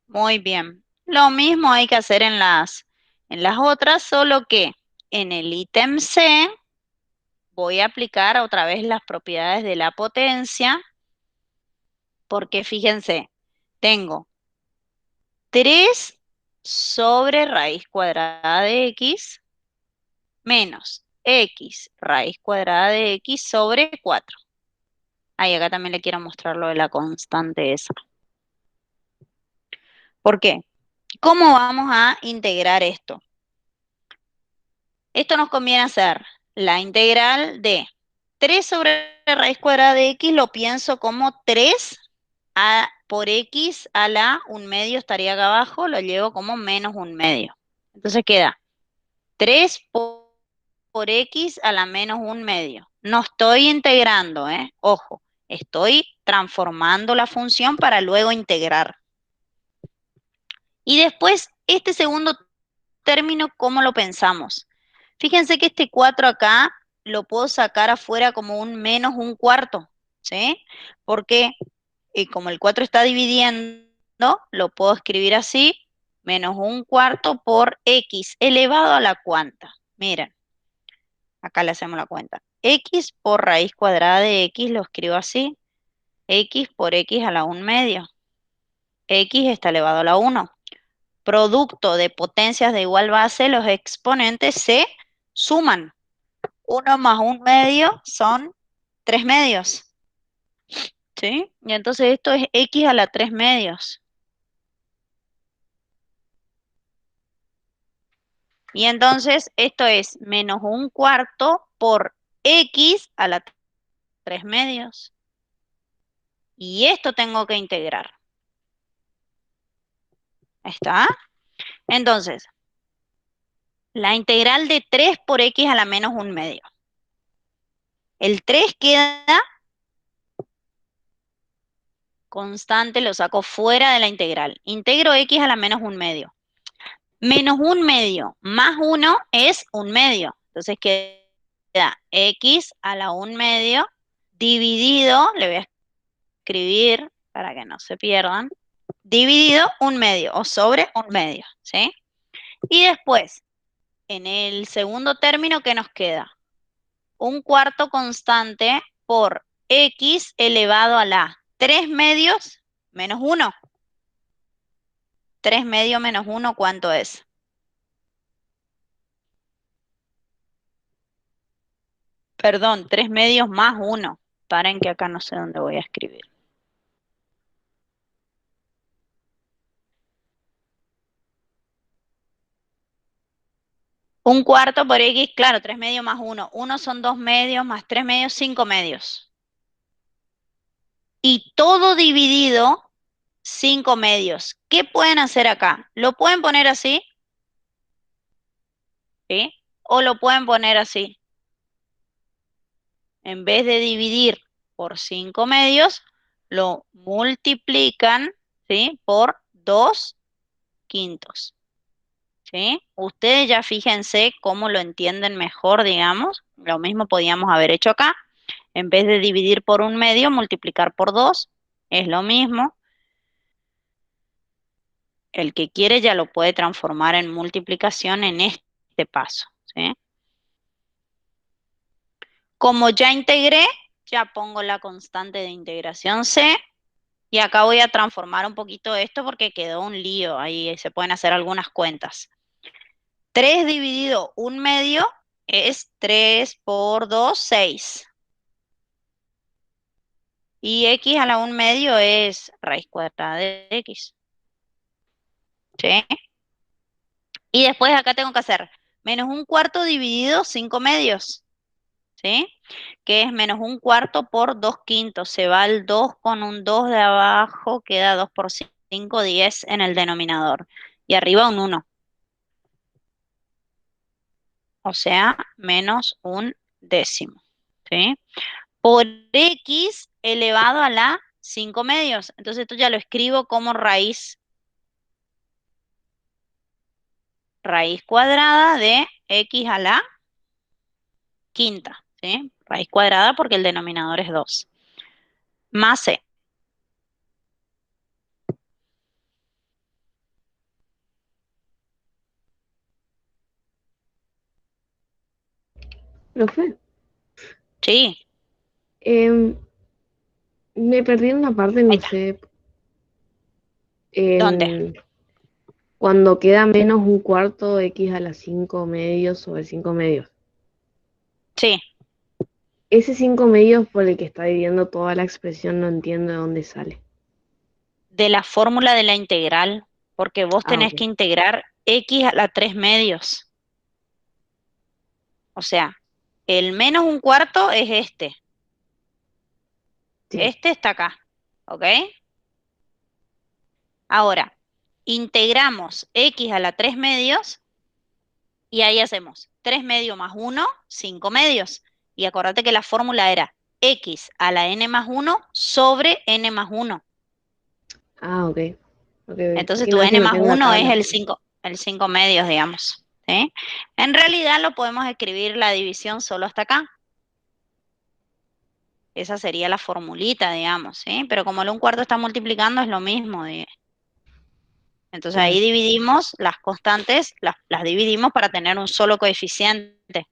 Muy bien. Lo mismo hay que hacer en las otras, solo que en el ítem C voy a aplicar otra vez las propiedades de la potencia, porque fíjense, tengo 3 sobre raíz cuadrada de x menos x raíz cuadrada de x sobre 4. Ahí acá también le quiero mostrar lo de la constante esa. ¿Por qué? ¿Cómo vamos a integrar esto? Esto nos conviene hacer la integral de 3 sobre raíz cuadrada de x, lo pienso como 3 por x a la 1/2 estaría acá abajo, lo llevo como menos 1/2. Entonces queda 3 por x a la menos 1/2. No estoy integrando, ojo, estoy transformando la función para luego integrar. Y después, este segundo término, ¿cómo lo pensamos? Fíjense que este 4 acá lo puedo sacar afuera como un menos 1/4, ¿sí? Porque como el 4 está dividiendo, lo puedo escribir así, menos 1/4 por x elevado a la cuanta. Miren, acá le hacemos la cuenta. X por raíz cuadrada de x lo escribo así, x por x a la 1/2. X está elevado a la 1. Producto de potencias de igual base, los exponentes se suman. 1 más 1/2 son 3/2. ¿Sí? Y entonces esto es x a la 3/2. Y entonces esto es menos 1/4 por x a la 3/2. Y esto tengo que integrar. ¿Está? Entonces, la integral de 3 por x a la menos un medio. El 3 queda constante, lo saco fuera de la integral. Integro x a la menos un medio. Menos un medio más 1 es un medio. Entonces queda x a la un medio dividido, le voy a escribir para que no se pierdan, dividido un medio o sobre un medio, ¿sí? Y después, en el segundo término, ¿qué nos queda? Un cuarto constante por x elevado a la 3 medios menos 1. 3 medios menos 1, ¿cuánto es? Perdón, 3 medios más 1. Paren que acá no sé dónde voy a escribir. Un cuarto por x, claro, 3 medios más 1. 1 son 2 medios más 3 medios, 5 medios. Y todo dividido 5 medios. ¿Qué pueden hacer acá? ¿Lo pueden poner así? ¿Sí? ¿O lo pueden poner así? En vez de dividir por 5 medios, lo multiplican, ¿sí? Por 2 quintos. ¿Sí? Ustedes ya fíjense cómo lo entienden mejor, digamos. Lo mismo podíamos haber hecho acá. En vez de dividir por un medio, multiplicar por 2. Es lo mismo. El que quiere ya lo puede transformar en multiplicación en este paso, ¿sí? Como ya integré, ya pongo la constante de integración c. Y acá voy a transformar un poquito esto porque quedó un lío. Ahí se pueden hacer algunas cuentas. 3 dividido un medio es 3 por 2, 6. Y x a la un medio es raíz cuadrada de x. ¿Sí? Y después acá tengo que hacer menos un cuarto dividido 5 medios. ¿Sí? Que es menos un cuarto por 2 quintos. Se va el 2 con un 2 de abajo, queda 2 por 5, 10 en el denominador. Y arriba un 1. O sea, menos un décimo. ¿Sí? Por x elevado a la 5 medios. Entonces esto ya lo escribo como raíz cuadrada de x a la quinta, ¿sí? Raíz cuadrada porque el denominador es 2. Más c. Profe, Sí, em, me perdí en una parte, ahí no está. sé, ¿Dónde? en cuando queda menos un cuarto x a las 5 medios sobre 5 medios. Sí, Ese 5 medios por el que está dividiendo toda la expresión no entiendo de dónde sale. de la fórmula de la integral, porque vos Ah, tenés ok. que integrar x a la 3 medios. O sea, el menos un cuarto es este. Sí. Este está acá, ¿ok? Ahora, integramos x a la 3 medios y ahí hacemos 3 medios más 1, 5 medios. Y acordate que la fórmula era x a la n más 1 sobre n más 1. Ah, ok. Ok, ok. Entonces Sí, tu no es que n no más tengo una 1 es tabla. el 5 medios, digamos. ¿Sí? En realidad lo podemos escribir la división solo hasta acá. Esa sería la formulita, digamos, ¿sí? Pero como el un cuarto está multiplicando es lo mismo. Entonces Claro. ahí dividimos las constantes, las dividimos para tener un solo coeficiente.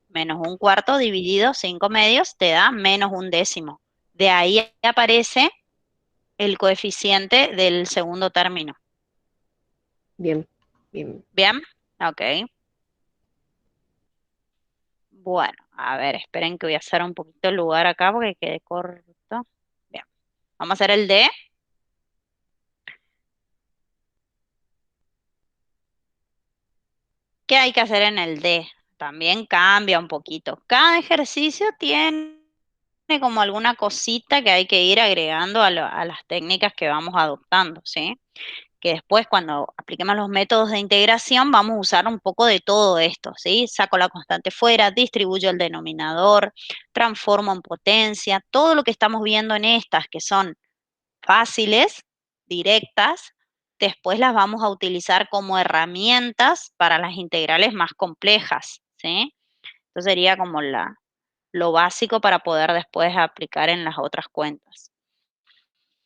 Menos un cuarto dividido 5 medios te da menos un décimo. De ahí aparece el coeficiente del segundo término. Bien, bien. ¿Bien? Ok. Bueno, a ver, esperen que voy a hacer un poquito el lugar acá porque quedé corto. Bien. Vamos a hacer el D. ¿Qué hay que hacer en el D? También cambia un poquito. Cada ejercicio tiene como alguna cosita que hay que ir agregando a las técnicas que vamos adoptando, ¿sí? que después cuando apliquemos los métodos de integración vamos a usar un poco de todo esto, ¿sí? Saco la constante fuera, distribuyo el denominador, transformo en potencia, todo lo que estamos viendo en estas que son fáciles, directas, después las vamos a utilizar como herramientas para las integrales más complejas, ¿sí? Entonces sería como lo básico para poder después aplicar en las otras cuentas.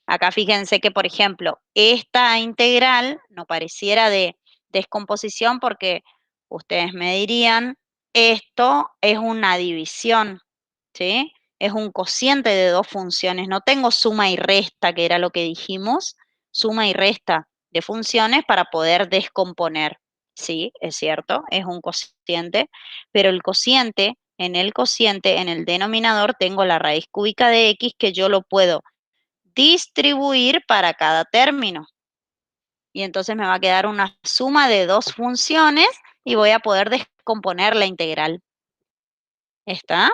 Acá fíjense que, por ejemplo, esta integral no pareciera de descomposición porque ustedes me dirían, esto es una división, ¿sí? Es un cociente de dos funciones. No tengo suma y resta, que era lo que dijimos, suma y resta de funciones para poder descomponer. Sí, es cierto, es un cociente, pero el cociente, en el denominador, tengo la raíz cúbica de x que yo lo puedo distribuir para cada término. Y entonces me va a quedar una suma de dos funciones y voy a poder descomponer la integral. ¿Está?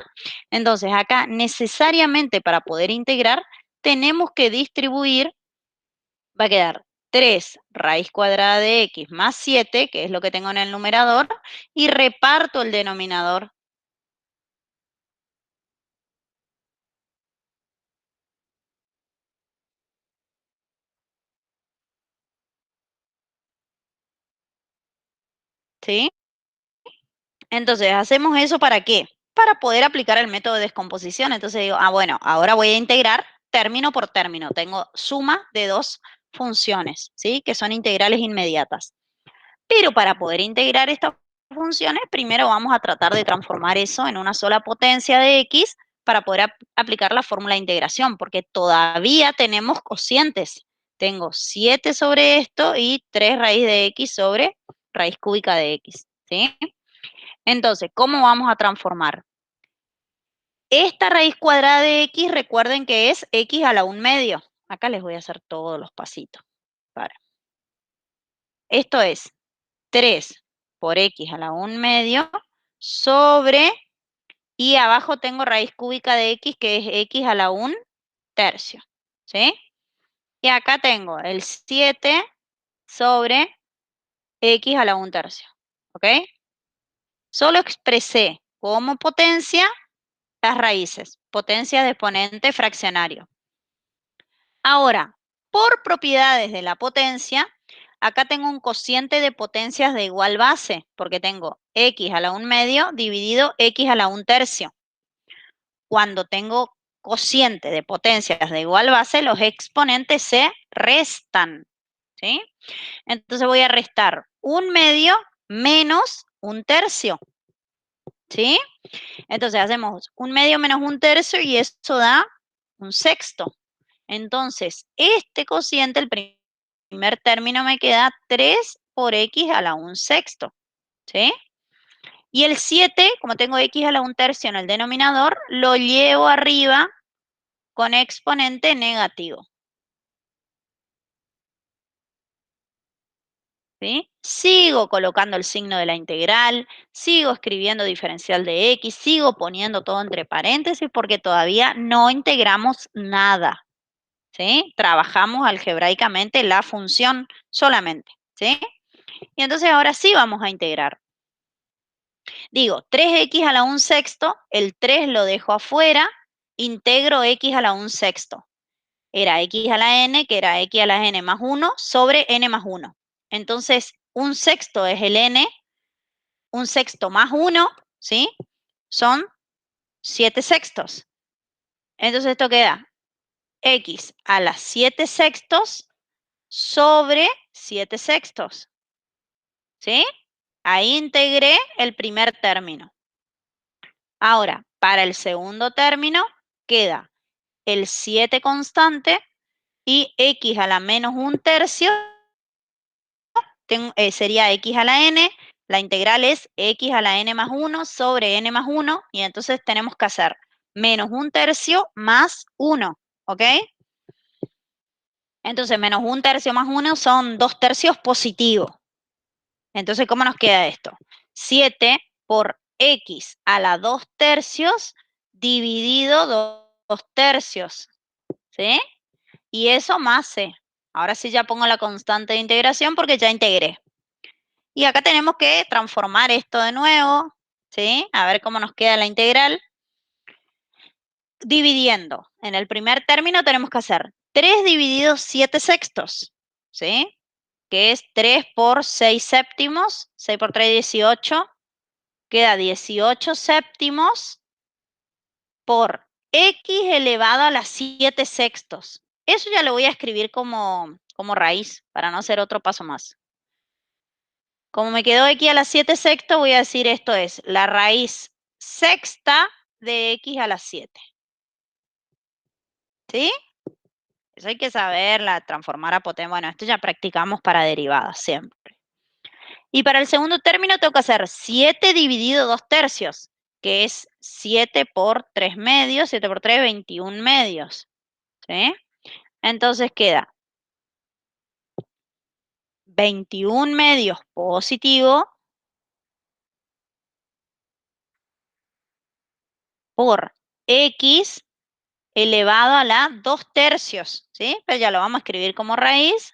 Entonces acá necesariamente para poder integrar tenemos que distribuir, va a quedar 3 raíz cuadrada de x más 7, que es lo que tengo en el numerador, y reparto el denominador. ¿Sí? Entonces, ¿hacemos eso para qué? Para poder aplicar el método de descomposición. Entonces digo, bueno, ahora voy a integrar término por término. Tengo suma de dos funciones, ¿sí? Que son integrales inmediatas. Pero para poder integrar estas funciones, primero vamos a tratar de transformar eso en una sola potencia de x para poder aplicar la fórmula de integración, porque todavía tenemos cocientes. Tengo 7 sobre esto y 3 raíz de x sobre raíz cúbica de x, ¿sí? Entonces, ¿cómo vamos a transformar? Esta raíz cuadrada de x, recuerden que es x a la 1/2. Acá les voy a hacer todos los pasitos. Esto es 3 por x a la 1/2 sobre, y abajo tengo raíz cúbica de x, que es x a la 1/3, ¿sí? Y acá tengo el 7 sobre x a la 1/3, ¿ok? Solo expresé como potencia las raíces, potencia de exponente fraccionario. Ahora, por propiedades de la potencia, acá tengo un cociente de potencias de igual base, porque tengo x a la 1/2 dividido x a la 1/3. Cuando tengo cociente de potencias de igual base, los exponentes se restan, ¿sí? Entonces voy a restar 1/2 menos 1/3, ¿sí? Entonces hacemos 1/2 menos 1/3 y eso da 1/6. Entonces, este cociente, el primer término me queda 3 por x a la 1/6, ¿sí? Y el 7, como tengo x a la 1/3 en el denominador, lo llevo arriba con exponente negativo, ¿sí? Sigo colocando el signo de la integral, sigo escribiendo diferencial de x, sigo poniendo todo entre paréntesis porque todavía no integramos nada, ¿sí? Trabajamos algebraicamente la función solamente, ¿sí? Y entonces ahora sí vamos a integrar. Digo, 3x a la 1/6, el 3 lo dejo afuera, integro x a la 1/6. Era x a la n, que era x a la n más 1 sobre n más 1. Entonces, 1/6 es el n, 1/6 más 1, ¿sí? Son 7/6. Entonces esto queda x a la 7/6 sobre 7/6, ¿sí? Ahí integré el primer término. Ahora, para el segundo término, queda el 7 constante y x a la menos 1/3 sería x a la n. La integral es x a la n más 1 sobre n más 1. Y entonces tenemos que hacer menos 1/3 más 1, ¿ok? Entonces, menos 1/3 más 1 son 2/3 positivos. Entonces, ¿cómo nos queda esto? 7 por x a la 2/3 dividido 2/3, ¿sí? Y eso más c. Ahora sí ya pongo la constante de integración porque ya integré. Y acá tenemos que transformar esto de nuevo, ¿sí? A ver cómo nos queda la integral. Dividiendo. En el primer término tenemos que hacer 3 dividido 7 sextos, ¿sí? Que es 3 por 6 séptimos, 6 por 3, 18. Queda 18 séptimos por x elevado a las 7 sextos. Eso ya lo voy a escribir como raíz, para no hacer otro paso más. Como me quedó x a las 7 sextos, voy a decir esto es la raíz sexta de x a las 7. ¿Sí? Eso hay que saberla, transformar a potencia. Bueno, esto ya practicamos para derivadas siempre. Y para el segundo término tengo que hacer 7 dividido 2 tercios, que es 7 por 3 medios, 7 por 3, 21 medios. ¿Sí? Entonces queda 21 medios positivo por x elevado a la 2 tercios, ¿sí? Pero ya lo vamos a escribir como raíz.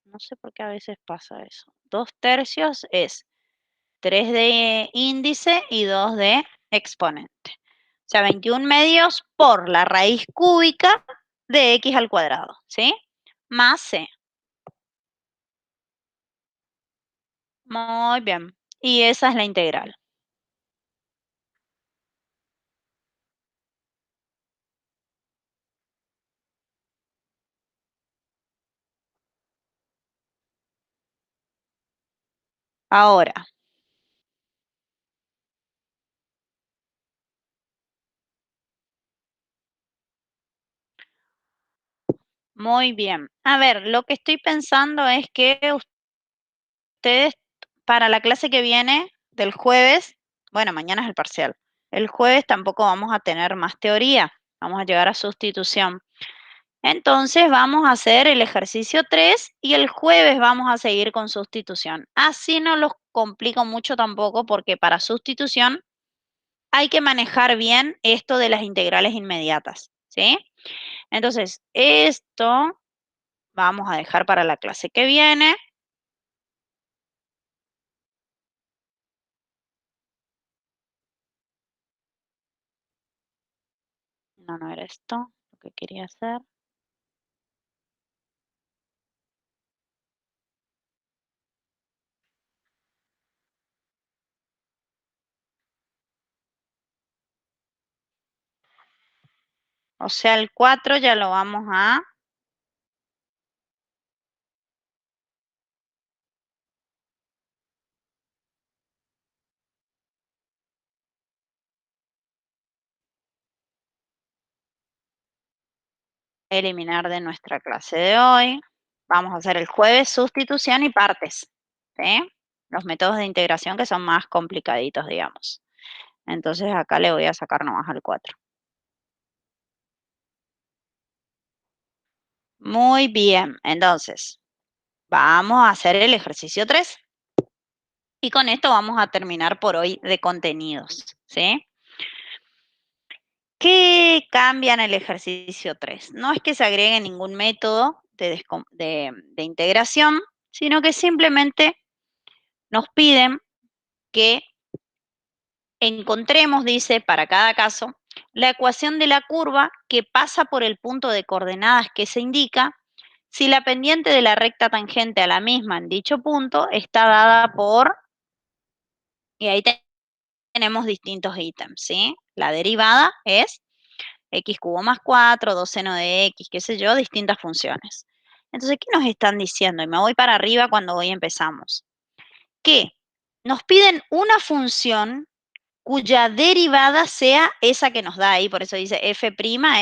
No sé por qué a veces pasa eso. 2 tercios es 3 de índice y 2 de exponente. O sea, 21 medios por la raíz cúbica de x al cuadrado, ¿sí? Más c. Muy bien. Y esa es la integral. Ahora, muy bien. A ver, lo que estoy pensando es que ustedes para la clase que viene del jueves, bueno, mañana es el parcial. El jueves tampoco vamos a tener más teoría. Vamos a llegar a sustitución. Entonces vamos a hacer el ejercicio 3 y el jueves vamos a seguir con sustitución. Así no los complico mucho tampoco porque para sustitución hay que manejar bien esto de las integrales inmediatas, ¿sí? Entonces, esto vamos a dejar para la clase que viene. No, no era esto lo que quería hacer. O sea, el 4 ya lo vamos a eliminar de nuestra clase de hoy. Vamos a hacer el jueves sustitución y partes, ¿sí? Los métodos de integración que son más complicaditos, digamos. Entonces acá le voy a sacar nomás al 4. Muy bien, entonces vamos a hacer el ejercicio 3. Y con esto vamos a terminar por hoy de contenidos, ¿sí? ¿Qué cambia en el ejercicio 3? No es que se agregue ningún método de integración, sino que simplemente nos piden que encontremos, dice, para cada caso, la ecuación de la curva que pasa por el punto de coordenadas que se indica si la pendiente de la recta tangente a la misma en dicho punto está dada por, y ahí tenemos distintos ítems, ¿sí? La derivada es x cubo más 4, 2 seno de x, qué sé yo, distintas funciones. Entonces, ¿qué nos están diciendo? Y me voy para arriba cuando hoy empezamos. Que nos piden una función cuya derivada sea esa que nos da ahí, por eso dice f'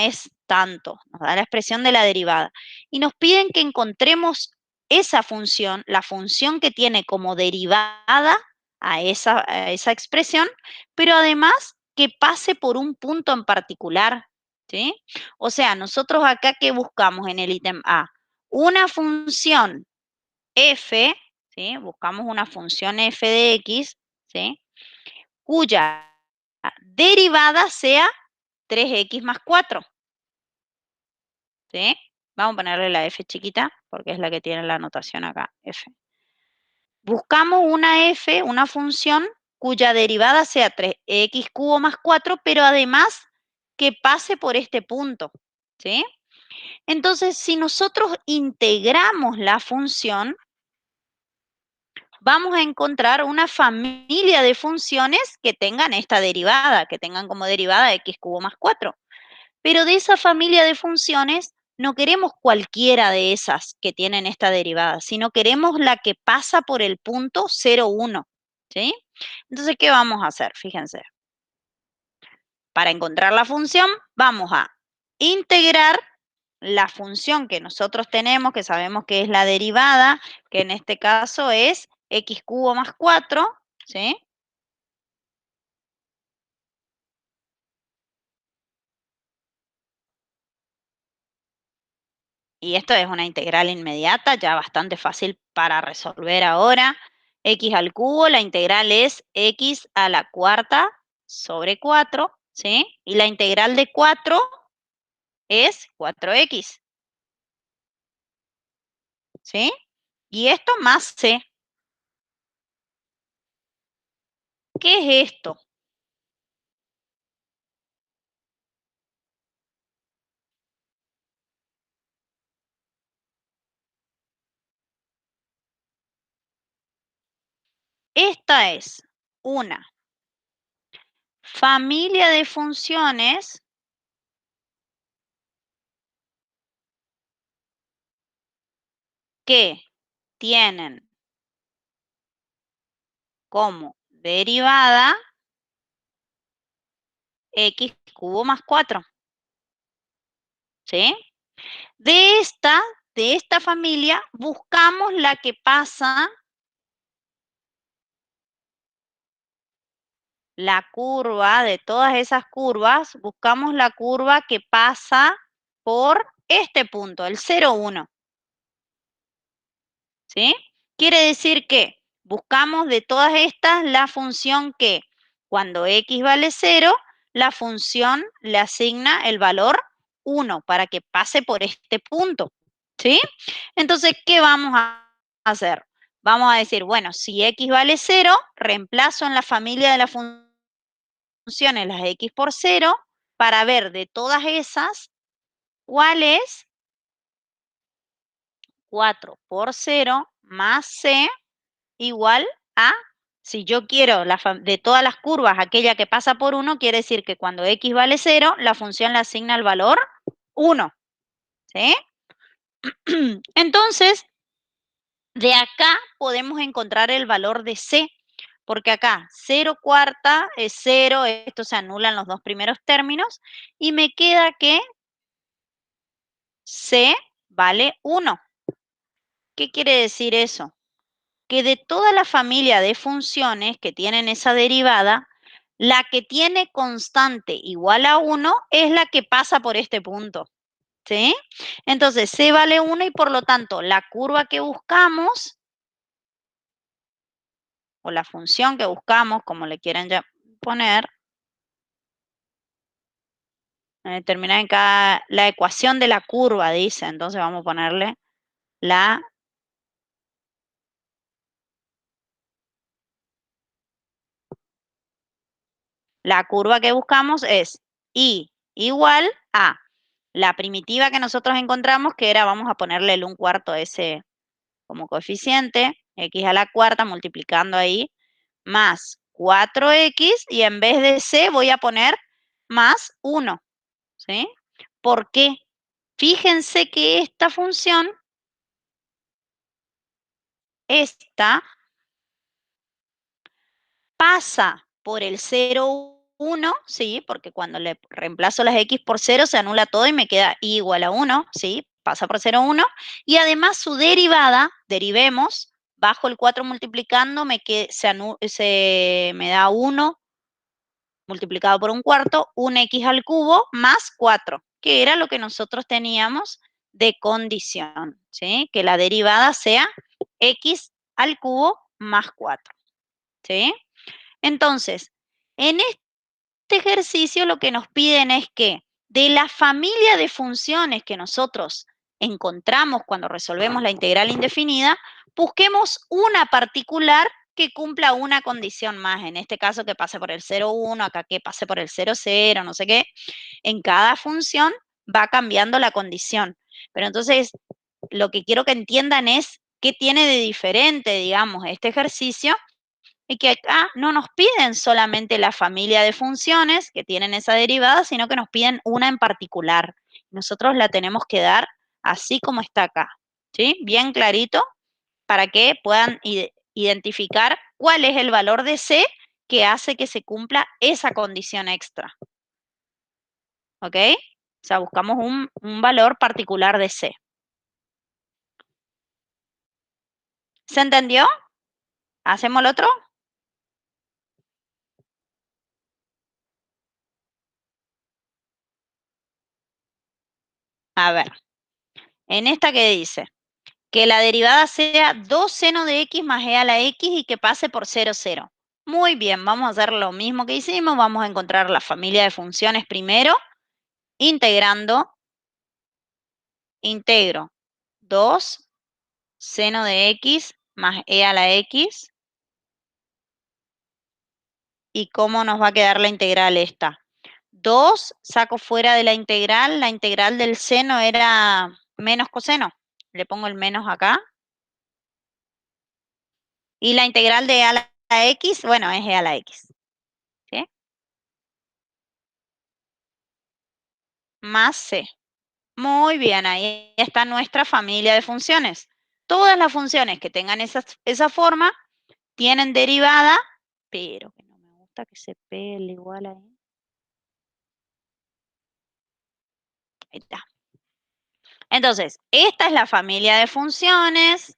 es tanto, nos da la expresión de la derivada. Y nos piden que encontremos esa función, la función que tiene como derivada a esa expresión, pero además que pase por un punto en particular, ¿sí? O sea, nosotros acá, ¿qué buscamos en el ítem A? Una función f, ¿sí? Buscamos una función f de x, ¿sí? Cuya derivada sea 3x más 4. ¿sí? Vamos a ponerle la f chiquita, porque es la que tiene la anotación acá, f. Buscamos una f, una función cuya derivada sea 3x cubo más 4, pero además que pase por este punto, ¿sí? Entonces, si nosotros integramos la función, vamos a encontrar una familia de funciones que tengan esta derivada, que tengan como derivada x cubo más 4. Pero de esa familia de funciones no queremos cualquiera de esas que tienen esta derivada, sino queremos la que pasa por el punto 0, 1, ¿sí? Entonces, ¿qué vamos a hacer? Fíjense. Para encontrar la función, vamos a integrar la función que nosotros tenemos, que sabemos que es la derivada, que en este caso es x cubo más 4, ¿sí? Y esto es una integral inmediata, ya bastante fácil para resolver ahora. X al cubo, la integral es x a la cuarta sobre 4, ¿sí? Y la integral de 4 es 4x, ¿sí? Y esto más c. ¿Qué es esto? Esta es una familia de funciones que tienen como derivada x cubo más 4, ¿sí? De esta familia buscamos la que pasa la curva, de todas esas curvas, buscamos la curva que pasa por este punto, el 0, 1, ¿sí? Quiere decir que buscamos de todas estas la función que cuando x vale 0, la función le asigna el valor 1 para que pase por este punto, ¿sí? Entonces, ¿qué vamos a hacer? Vamos a decir, bueno, si x vale 0, reemplazo en la familia de las funciones las x por 0 para ver de todas esas cuál es 4 por 0 más c igual a, si yo quiero de todas las curvas aquella que pasa por 1, quiere decir que cuando x vale 0, la función le asigna el valor 1, ¿sí? Entonces, de acá podemos encontrar el valor de c, porque acá 0 cuarta es 0, esto se anulan los dos primeros términos, y me queda que c vale 1. ¿Qué quiere decir eso? Que de toda la familia de funciones que tienen esa derivada, la que tiene constante igual a 1 es la que pasa por este punto, ¿sí? Entonces, c vale 1 y por lo tanto la curva que buscamos, o la función que buscamos, como le quieran ya poner, termina en cada, la ecuación de la curva, dice, entonces vamos a ponerle la curva que buscamos es y igual a la primitiva que nosotros encontramos, que era, vamos a ponerle el 1/4 a ese como coeficiente, x a la cuarta multiplicando ahí, más 4x, y en vez de c voy a poner más 1, ¿sí? ¿Por qué? Fíjense que esta función, esta, pasa por el 0, 1, ¿sí? Porque cuando le reemplazo las x por 0 se anula todo y me queda y igual a 1, ¿sí? Pasa por 0, 1. Y además su derivada, derivemos, bajo el 4 multiplicando, se me da 1 multiplicado por 1/4, un x al cubo más 4, que era lo que nosotros teníamos de condición, ¿sí? Que la derivada sea x al cubo más 4, ¿sí? Entonces, en este ejercicio lo que nos piden es que de la familia de funciones que nosotros encontramos cuando resolvemos la integral indefinida, busquemos una particular que cumpla una condición más. En este caso, que pase por el 0,1, acá que pase por el 0,0, no sé qué. En cada función va cambiando la condición. Pero entonces, lo que quiero que entiendan es qué tiene de diferente, digamos, este ejercicio, y que acá no nos piden solamente la familia de funciones que tienen esa derivada, sino que nos piden una en particular. Nosotros la tenemos que dar así como está acá, ¿sí? Bien clarito, para que puedan identificar cuál es el valor de C que hace que se cumpla esa condición extra, ¿ok? O sea, buscamos un valor particular de C. ¿Se entendió? ¿Hacemos el otro? A ver, en esta que dice que la derivada sea 2 seno de x más e a la x y que pase por 0, 0. Muy bien, vamos a hacer lo mismo que hicimos. Vamos a encontrar la familia de funciones primero, integrando, integro 2 seno de x más e a la x. ¿Y cómo nos va a quedar la integral esta? 2 saco fuera de la integral del seno era menos coseno. Le pongo el menos acá. Y la integral de e a la x, bueno, es e a la x. ¿Sí? Más c. Muy bien, ahí está nuestra familia de funciones. Todas las funciones que tengan esa forma tienen derivada, pero que no me gusta que se pegue el igual ahí. Ahí está. Entonces, esta es la familia de funciones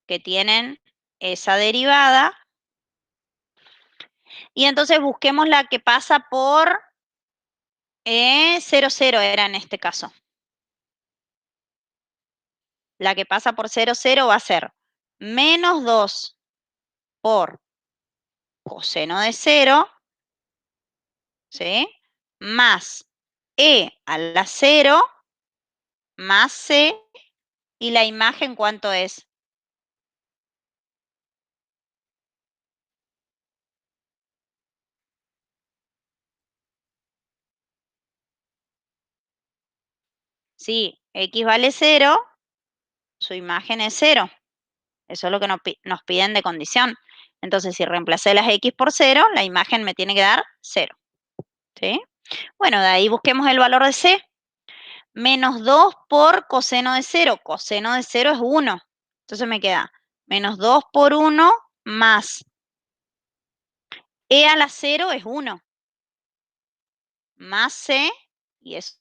que tienen esa derivada. Y entonces busquemos la que pasa por 0, 0 era en este caso. La que pasa por 0, 0 va a ser menos 2 por coseno de 0, ¿sí? Más e a la 0 más c, y la imagen, ¿cuánto es? Sí, x vale 0, su imagen es 0. Eso es lo que nos piden de condición. Entonces, si reemplacé las x por 0, la imagen me tiene que dar 0. ¿Sí? Bueno, de ahí busquemos el valor de c. Menos 2 por coseno de 0. Coseno de 0 es 1. Entonces me queda menos 2 por 1 más e a la 0 es 1. Más c, y eso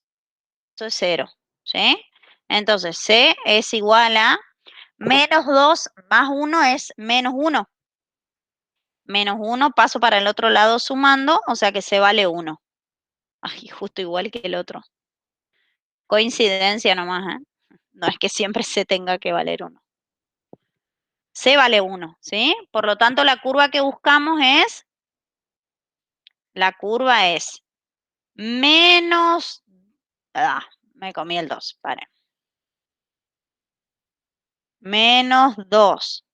es 0. ¿Sí? Entonces c es igual a menos 2 más 1 es menos 1. Menos 1 paso para el otro lado sumando, o sea que c vale 1. Ay, justo igual que el otro. Coincidencia nomás, ¿eh? No es que siempre c tenga que valer 1. C vale 1, ¿sí? Por lo tanto, la curva que buscamos es, menos, me comí el 2, paren. Menos 2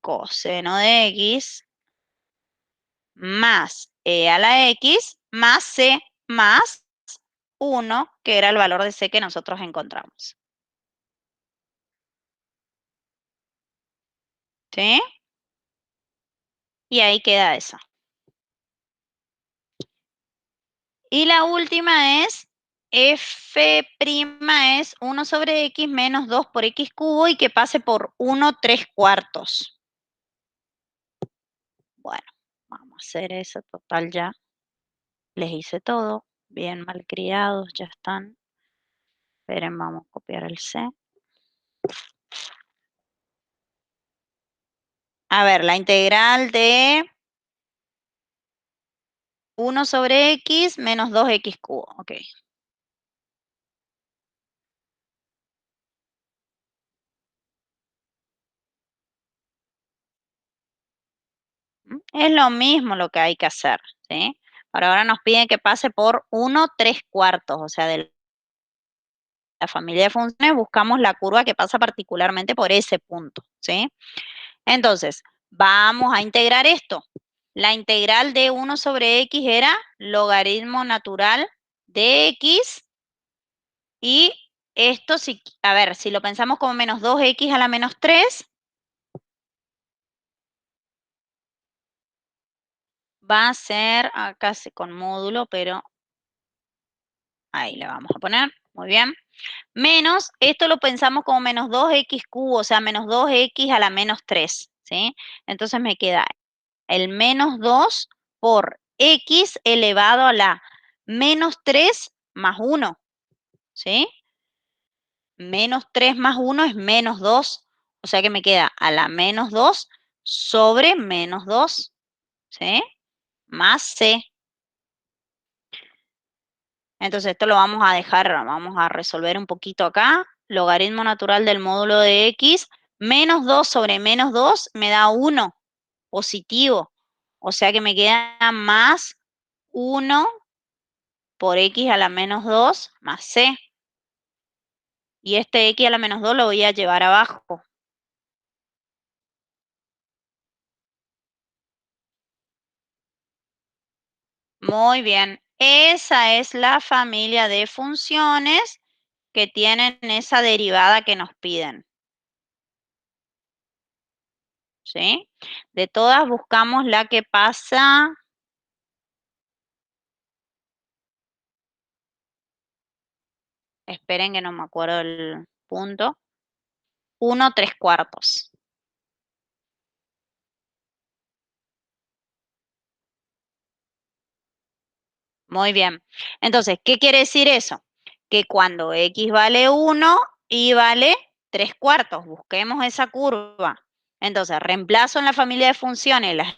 coseno de x más e a la x más c más 1, que era el valor de c que nosotros encontramos. ¿Sí? Y ahí queda esa. Y la última es f' es 1 sobre x menos 2 por x cubo y que pase por 1 3/4. Bueno, vamos a hacer eso, total ya. Les hice todo, bien malcriados, ya están. Esperen, vamos a copiar el C. A ver, la integral de 1 sobre x menos 2x cubo, ok. Es lo mismo lo que hay que hacer, ¿sí? Ahora nos piden que pase por 1/3, o sea, de la familia de funciones buscamos la curva que pasa particularmente por ese punto, ¿sí? Entonces, vamos a integrar esto. La integral de 1 sobre x era logaritmo natural de x y esto, si, a ver, si lo pensamos como menos 2x a la menos 3, va a ser, acá con módulo, pero ahí le vamos a poner, muy bien. Menos, esto lo pensamos como menos 2x cubo, o sea, menos 2x a la menos 3, ¿sí? Entonces me queda el menos 2 por x elevado a la menos 3 más 1, ¿sí? Menos 3 más 1 es menos 2, o sea que me queda a la menos 2 sobre menos 2, ¿sí? Más c. Entonces esto lo vamos a dejar, vamos a resolver un poquito acá. Logaritmo natural del módulo de x, menos 2 sobre menos 2 me da 1 positivo. O sea que me queda más 1 por x a la menos 2 más c. Y este x a la menos 2 lo voy a llevar abajo. Muy bien. Esa es la familia de funciones que tienen esa derivada que nos piden. ¿Sí? De todas buscamos la que pasa. Esperen que no me acuerdo el punto. 1/3. Muy bien. Entonces, ¿qué quiere decir eso? Que cuando x vale 1, y vale 3/4. Busquemos esa curva. Entonces, reemplazo en la familia de funciones las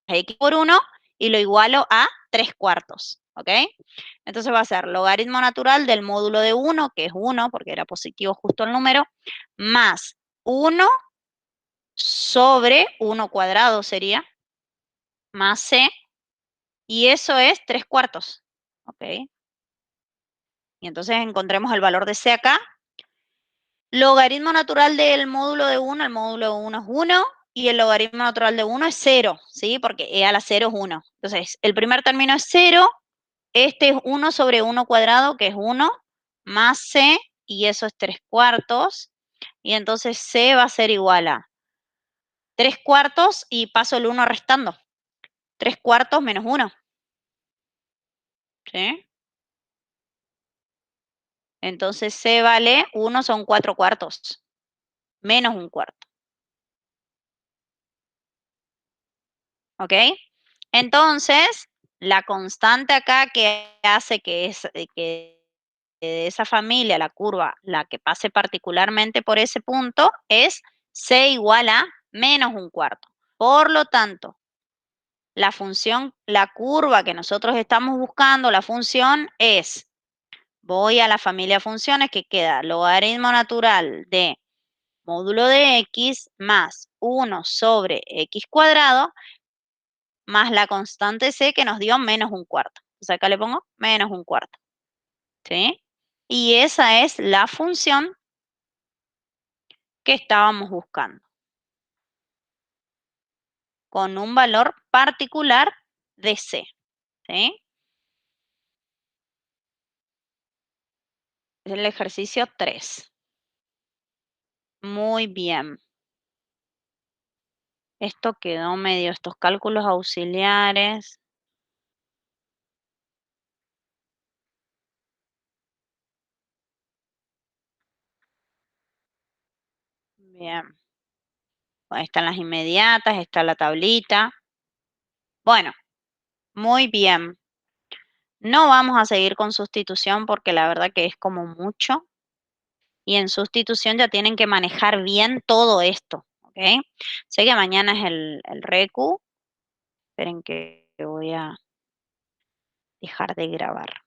x por 1 y lo igualo a 3/4. ¿Ok? Entonces va a ser logaritmo natural del módulo de 1, que es 1, porque era positivo justo el número, más 1 sobre 1 cuadrado sería, más c, y eso es 3/4. ¿Ok? Y entonces encontremos el valor de c acá. Logaritmo natural del módulo de 1, el módulo de 1 es 1, y el logaritmo natural de 1 es 0, ¿sí? Porque e a la 0 es 1. Entonces, el primer término es 0, este es 1 sobre 1 cuadrado, que es 1, más c, y eso es 3/4, y entonces c va a ser igual a 3/4, y paso el 1 restando. 3/4 menos 1, ¿sí? Entonces c vale 1 son 4/4, menos 1/4. ¿Ok? Entonces, la constante acá que hace que de esa familia, la curva, la que pase particularmente por ese punto, es c igual a menos 1/4. Por lo tanto, la función, la curva que nosotros estamos buscando, la función es, voy a la familia de funciones que queda logaritmo natural de módulo de x más 1 sobre x cuadrado, más la constante c que nos dio menos 1/4. Entonces acá le pongo menos 1/4, ¿sí? Y esa es la función que estábamos buscando, con un valor particular de c, ¿sí? Es el ejercicio 3. Muy bien. Esto quedó medio, estos cálculos auxiliares. Bien. Ahí están las inmediatas, está la tablita. Bueno, muy bien. No vamos a seguir con sustitución porque la verdad que es como mucho. Y en sustitución ya tienen que manejar bien todo esto, ¿ok? Sé que mañana es el RECU. Esperen que voy a dejar de grabar.